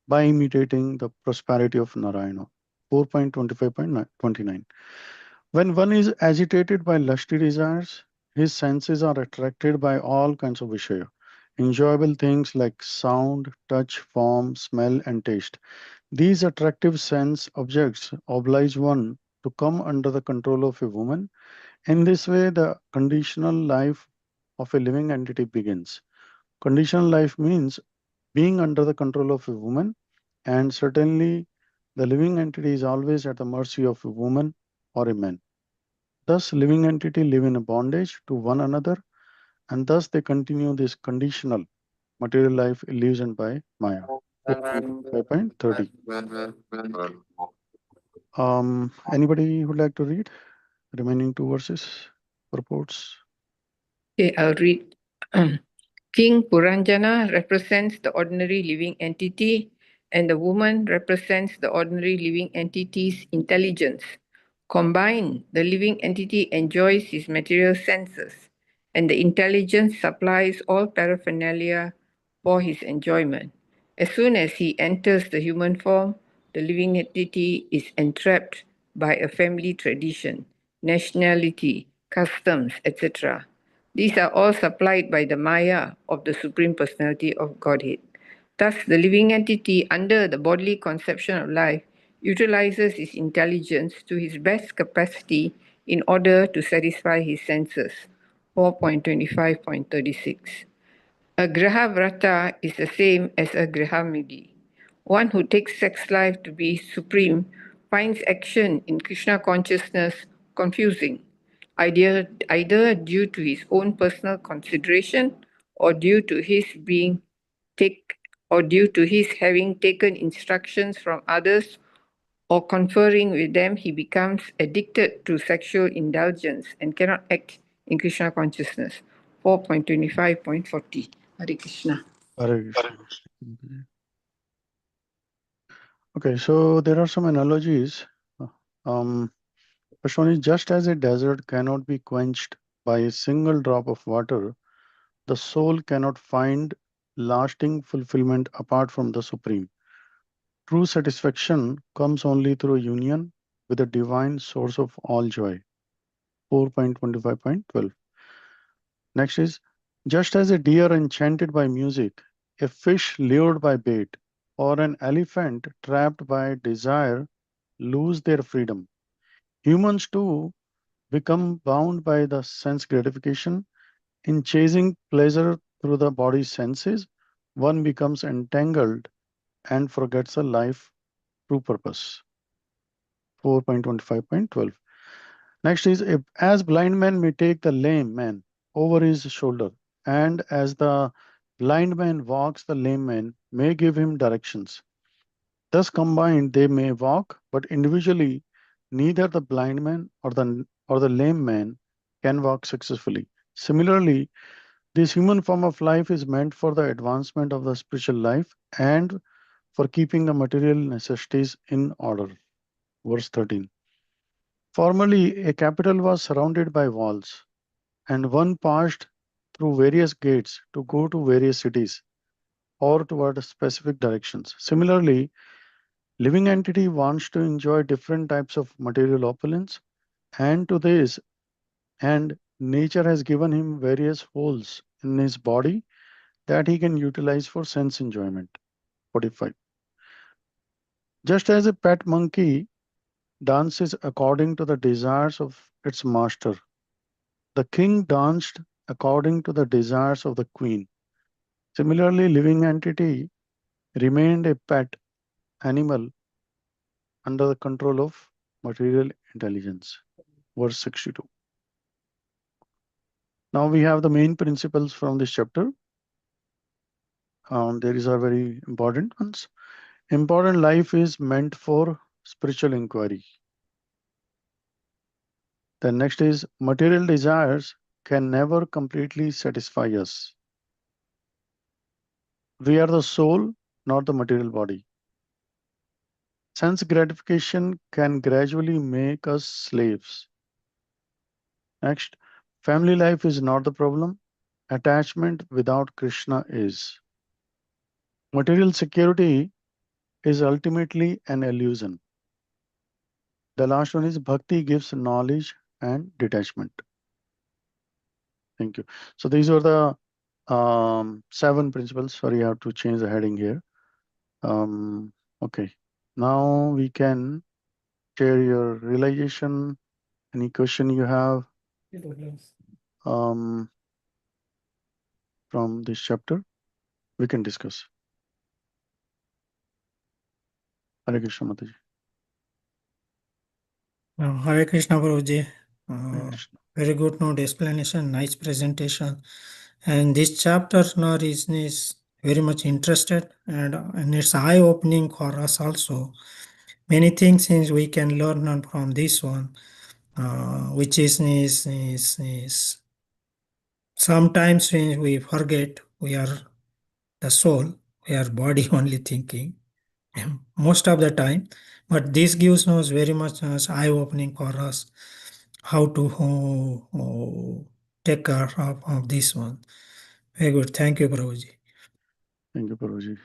by imitating the prosperity of Narayana. 4.25.29. When one is agitated by lusty desires, his senses are attracted by all kinds of Vishaya, enjoyable things like sound, touch, form, smell, and taste. These attractive sense objects oblige one to come under the control of a woman. In this way, the conditional life of a living entity begins. Conditional life means being under the control of a woman, and certainly the living entity is always at the mercy of a woman or a man. Thus, living entity live in a bondage to one another, and thus they continue this conditional material life illusioned by Maya. 5.30. Anybody would like to read remaining two verses purports? Okay, I'll read. King Puranjana represents the ordinary living entity, and the woman represents the ordinary living entity's intelligence. Combined, the living entity enjoys his material senses, and the intelligence supplies all paraphernalia for his enjoyment. As soon as he enters the human form, the living entity is entrapped by a family tradition, nationality, customs, etc. These are all supplied by the Maya of the Supreme Personality of Godhead. Thus, the living entity, under the bodily conception of life, utilizes his intelligence to his best capacity in order to satisfy his senses. 4.25.36. A Graha Vrata is the same as a Grahamidi. One who takes sex life to be supreme finds action in Krishna consciousness confusing, either due to his own personal consideration or due to his having taken instructions from others or conferring with them. He becomes addicted to sexual indulgence and cannot act in Krishna consciousness. 4.25.40. Hare Krishna. Hare Krishna. Okay, so there are some analogies. Um, First one is, just as a desert cannot be quenched by a single drop of water, the soul cannot find lasting fulfillment apart from the Supreme. True satisfaction comes only through union with the divine source of all joy. 4.25.12. Next is, just as a deer enchanted by music, a fish lured by bait, or an elephant trapped by desire lose their freedom. Humans too become bound by the sense gratification. In chasing pleasure through the body's senses, one becomes entangled and forgets a life true purpose. 4.25.12. Next is, if, as blind man may take the lame man over his shoulder, and as the blind man walks, the lame man may give him directions. Thus combined, they may walk, but individually, neither the blind man or the lame man can walk successfully. Similarly, this human form of life is meant for the advancement of the spiritual life and for keeping the material necessities in order. Verse 13. Formerly, a capital was surrounded by walls, and one passed through various gates to go to various cities. or toward specific directions. Similarly, living entity wants to enjoy different types of material opulence, and to this and nature has given him various holes in his body that he can utilize for sense enjoyment. 45. Just as a pet monkey dances according to the desires of its master, the king danced according to the desires of the queen. Similarly, living entity remained a pet animal under the control of material intelligence. Verse 62. Now we have the main principles from this chapter. These are very important ones. Important life is meant for spiritual inquiry. The next is material desires can never completely satisfy us. We are the soul, not the material body. Sense gratification can gradually make us slaves. Next, family life is not the problem. Attachment without Krishna is. Material security is ultimately an illusion. The last one is bhakti gives knowledge and detachment. Thank you. So these are the 7 principles. Sorry, I have to change the heading here. Okay. Now we can share your realization. Any question you have from this chapter, we can discuss. Hare Krishna Mataji. Hare Krishna Prabhuji. Hare Krishna. Very good note explanation, nice presentation. And this chapter now is very much interested and it's eye-opening for us also. Many things we can learn from this one, which is sometimes we forget we are the soul, we are body only thinking most of the time. But this gives us very much eye-opening for us how to take care of this one. Very good. Thank you, Prabhuji. Thank you, Prabhuji.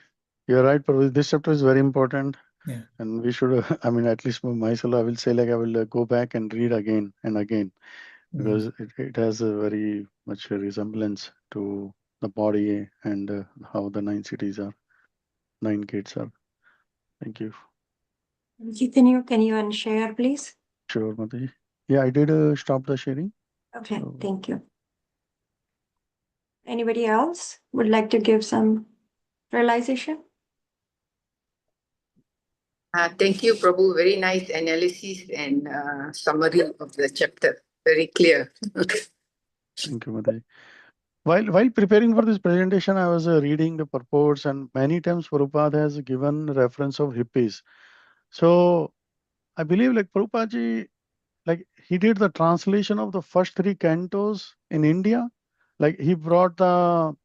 You're right, Prabhuji. This chapter is very important. Yeah. And we should, I mean, at least for myself, I will say like I will go back and read again and again because it has a very much a resemblance to the body and how the 9 cities are, 9 gates are. Thank you. Can you unshare, please? Sure, Mataji. Yeah, I did stop the sharing. Okay, So- thank you. Anybody else would like to give some realization? Thank you, Prabhu. Very nice analysis and summary of the chapter. Very clear. Thank you, Mataji. While preparing for this presentation, I was reading the purports, and many times Prabhupada has given reference of hippies. So I believe like Prabhupada, like he did the translation of the first 3 cantos in India. Like he brought the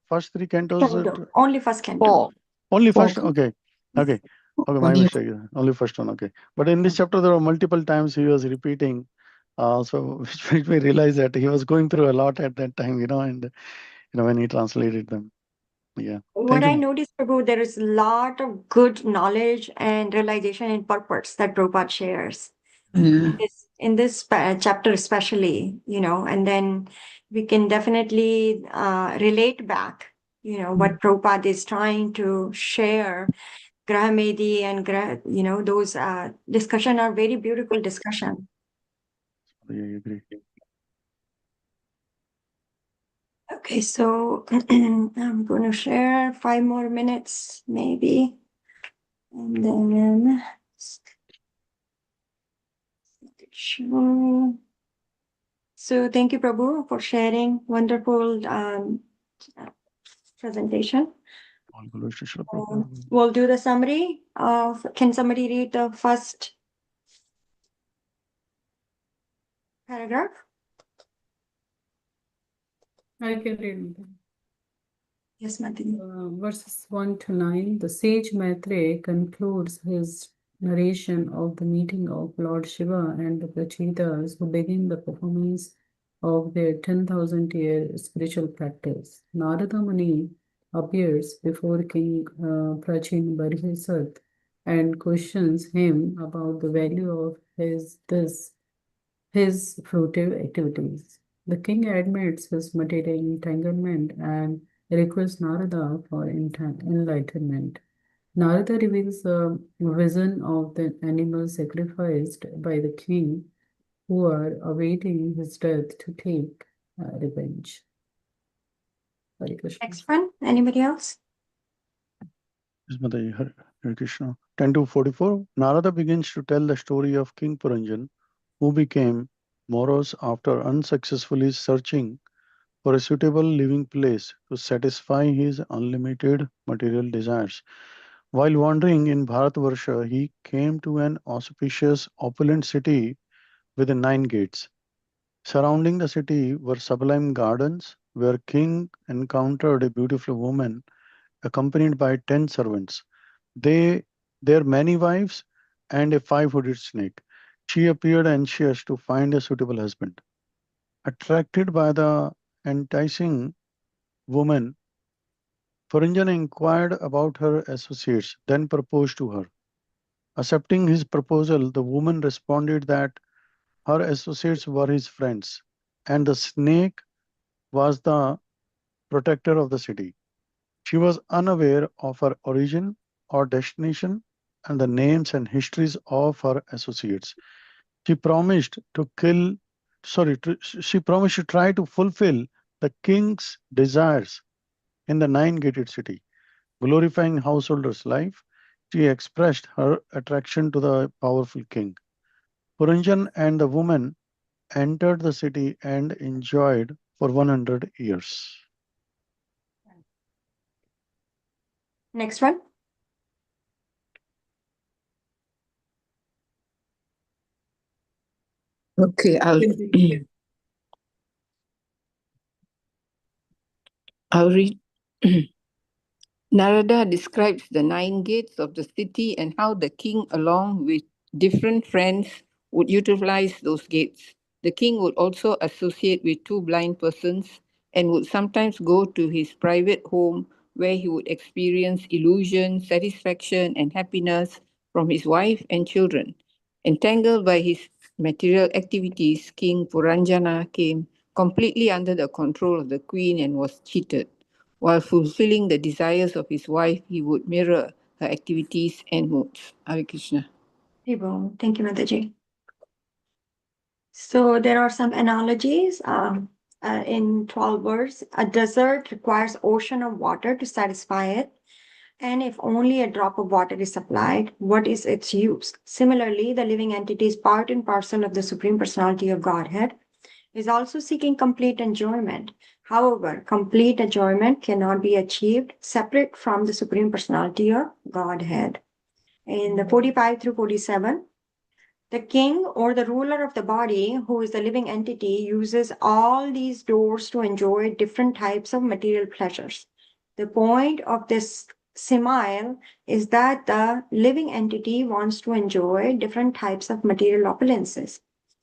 first 3 cantos. Only first canto. Only Four. first. Okay. Okay. Okay. My Only- mistake. Only first one. Okay. But in this chapter, there were multiple times he was repeating. So which made me realize that he was going through a lot at that time, and when he translated them. Yeah. What Thank I you. noticed, Prabhu, there is a lot of good knowledge and realization in purports that Prabhupada shares. Yeah. In this chapter especially, and then we can definitely relate back, what Prabhupada is trying to share. Grahamedi and those discussion are very beautiful discussion. Yeah, I agree. Okay, so I'm going to share 5 more minutes maybe, and then sure. So thank you, Prabhu, for sharing wonderful presentation. All glories to Srila Prabhupada. We'll do the summary of. Can somebody read the first paragraph? I can read. Yes, Madhini. Verses 1 to 9, the sage Maitreya concludes his narration of the meeting of Lord Shiva and the Prachetas who begin the performance of their 10,000-year spiritual practice. Narada Muni appears before King Prachin Barisad and questions him about the value of his fruitive activities. The king admits his material entanglement and requests Narada for enlightenment. Narada reveals a vision of the animals sacrificed by the king who are awaiting his death to take revenge. Hare Krishna. Next one. Anybody else? Yes, Mataji, Hare Krishna. 10 to 44. Narada begins to tell the story of King Puranjan, who became morose after unsuccessfully searching for a suitable living place to satisfy his unlimited material desires. While wandering in Bharatvarsha, he came to an auspicious, opulent city with 9 gates. Surrounding the city were sublime gardens, where king encountered a beautiful woman accompanied by 10 servants. They, their many wives, and a five-hooded snake. She appeared anxious to find a suitable husband. Attracted by the enticing woman, Puranjan inquired about her associates, then proposed to her. Accepting his proposal, the woman responded that her associates were his friends, and the snake was the protector of the city. She was unaware of her origin or destination and the names and histories of her associates. She promised to kill, she promised to try to fulfill the king's desires in the 9 gated city. Glorifying householders' life, she expressed her attraction to the powerful king. Puranjan and the woman entered the city and enjoyed for 100 years. Next one. Okay, I'll read. Narada describes the 9 gates of the city and how the king, along with different friends, would utilize those gates. The king would also associate with 2 blind persons and would sometimes go to his private home where he would experience illusion, satisfaction, and happiness from his wife and children. Entangled by his material activities, King Puranjana came completely under the control of the queen and was cheated. While fulfilling the desires of his wife, he would mirror her activities and moods. Hare Krishna. Haribo. Thank you, Mataji. So there are some analogies in 12 words. A desert requires ocean of water to satisfy it. And if only a drop of water is supplied, what is its use? Similarly, the living entity is part and parcel of the Supreme Personality of Godhead, is also seeking complete enjoyment. However, complete enjoyment cannot be achieved separate from the Supreme Personality of Godhead. In the 45 through 47, the king or the ruler of the body, who is the living entity, uses all these doors to enjoy different types of material pleasures. The point of this simile is that the living entity wants to enjoy different types of material opulences.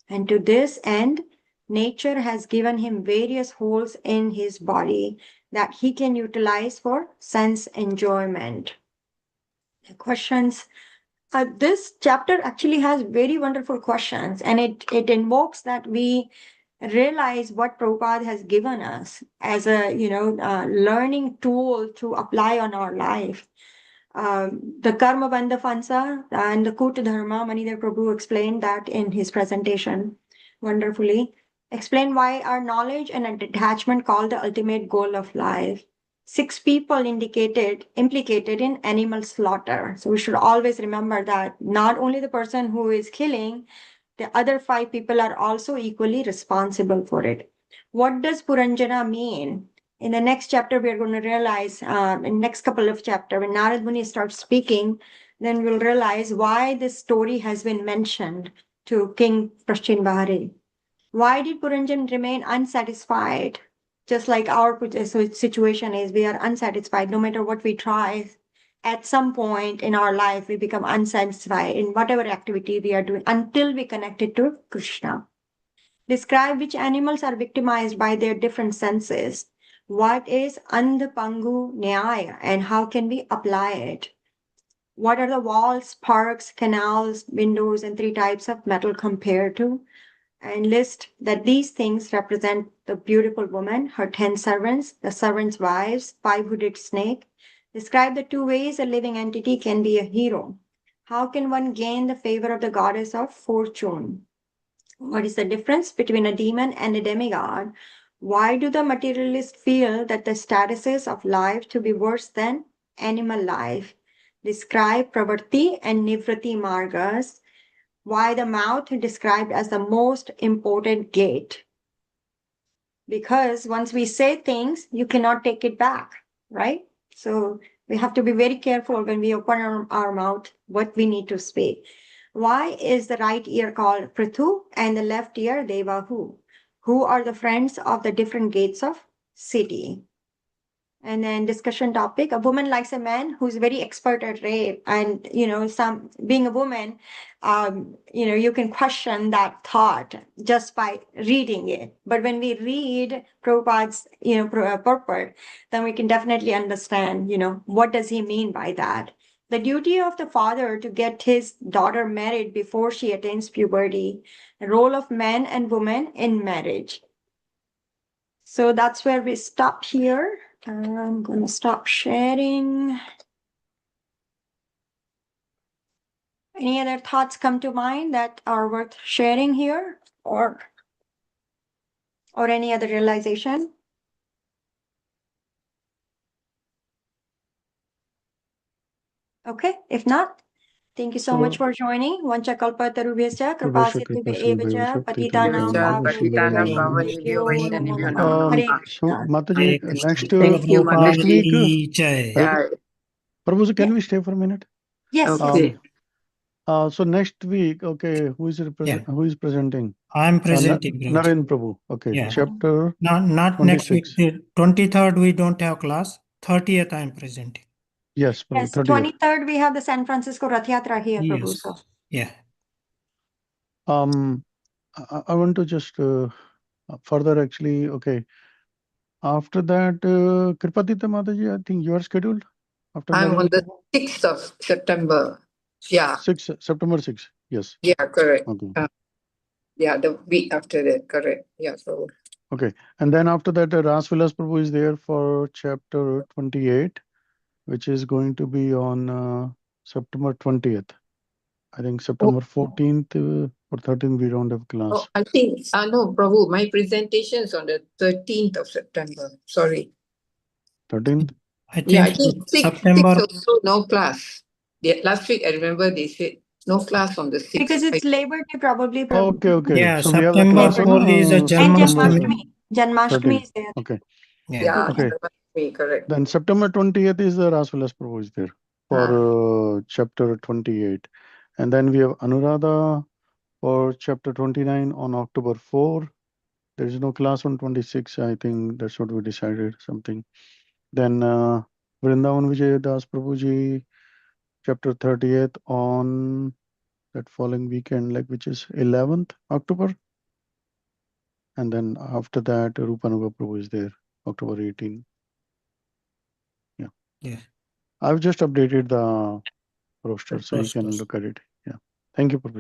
And to this end, nature has given him various holes in his body that he can utilize for sense enjoyment. The questions. This chapter actually has very wonderful questions, and it invokes that we realize what Prabhupada has given us as a learning tool to apply on our life. The Karma Bandha Phansa and the Kuta Dharma, Manidhar Prabhu explained that in his presentation wonderfully. Explain why our knowledge and a detachment called the ultimate goal of life. 6 people implicated in animal slaughter. So we should always remember that not only the person who is killing, the other 5 people are also equally responsible for it. What does Puranjana mean? In the next chapter, we are going to realize, in next couple of chapters, when Narad Muni starts speaking, then we'll realize why this story has been mentioned to King Prashin Bahari. Why did Puranjan remain unsatisfied? Just like our situation is, we are unsatisfied no matter what we try. At some point in our life, we become unsatisfied in whatever activity we are doing until we connect it to Krishna. Describe which animals are victimized by their different senses. What is Andhpangu Nyaya and how can we apply it? What are the walls, parks, canals, windows, and 3 types of metal compared to? And list that these things represent the beautiful woman, her 10 servants, the servants' wives, 5-hooded snake. Describe the 2 ways a living entity can be a hero. How can one gain the favor of the goddess of fortune? What is the difference between a demon and a demigod? Why do the materialists feel that the statuses of life to be worse than animal life? Describe pravarti and nivrati margas. Why the mouth described as the most important gate? Because once we say things, you cannot take it back, right? So we have to be very careful when we open our mouth, what we need to speak. Why is the right ear called Prithu and the left ear Devahu? Who are the friends of the different gates of city? And then discussion topic, a woman likes a man who's very expert at rape. And, some being a woman, you can question that thought just by reading it. But when we read Prabhupada's, purport, then we can definitely understand, what does he mean by that? The duty of the father to get his daughter married before she attains puberty, the role of man and woman in marriage. So that's where we stop here. I'm going to stop sharing. Any other thoughts come to mind that are worth sharing here or any other realization? Okay, if not, thank you so much for joining. Vancha kalpatarubhyascha kripasindhubhya evacha patitanam Patitanam pavanebhyo pavanebhyo namo namo namaha. Hare namaha. So, Krishna. Mataji, Hare Krishna. next Thank you, next Mataji. week, Ki jai. Yeah. Prabhu, can we stay for a minute? Yes, yes. Okay. So next week, okay, who is presenting? I am presenting. Prabhuji. Naren Prabhu. Okay, Yeah. chapter Not next week. 26. 23rd we don't have class. 30th I am presenting. Yes, Prabhu, Yes, 30th. 23rd we have the San Francisco Rath Yatra here, Prabhu. Yes. So Yeah. I want to just further actually, okay. After that, Kripatita Mataji, I think you are scheduled after I'm on Naren the Prabhu? 6th of September. Yeah. September 6th. Yes. Yeah, correct. Okay. Yeah, the week after that, correct. Yeah, so. Okay. And then after that, Ras Vilas Prabhu is there for chapter 28, which is going to be on September 20th. I think September 14th or 13th, we don't have class. Oh, I think, no, Prabhu, my presentation is on the 13th of September. Sorry. 13th? I Yeah, I think think 6th September. also no class. Last week, I remember they said no class on the 6th. because it's Labor Day, probably. Prabhu. Okay, okay. Yeah, So we have the September class on 4th is a And September Janmashtami. Janmashtami 13th. is there. Okay. Yeah. Yeah, Okay. correct. Then September 20th is the Ras Vilas Prabhu is there for chapter 28. And then we have Anuradha for chapter 29 on October 4. There is no class on 26. I think that's what we decided, something. Then Vrindavan Vijay Das Prabhuji, chapter 30th on that following weekend, like which is 11th October. And then after that, Rupanuga Prabhu is there, October 18. Yeah. Yeah. I've just updated the roster so you can Rosters. look at it. Yeah. Thank you, Prabhuji.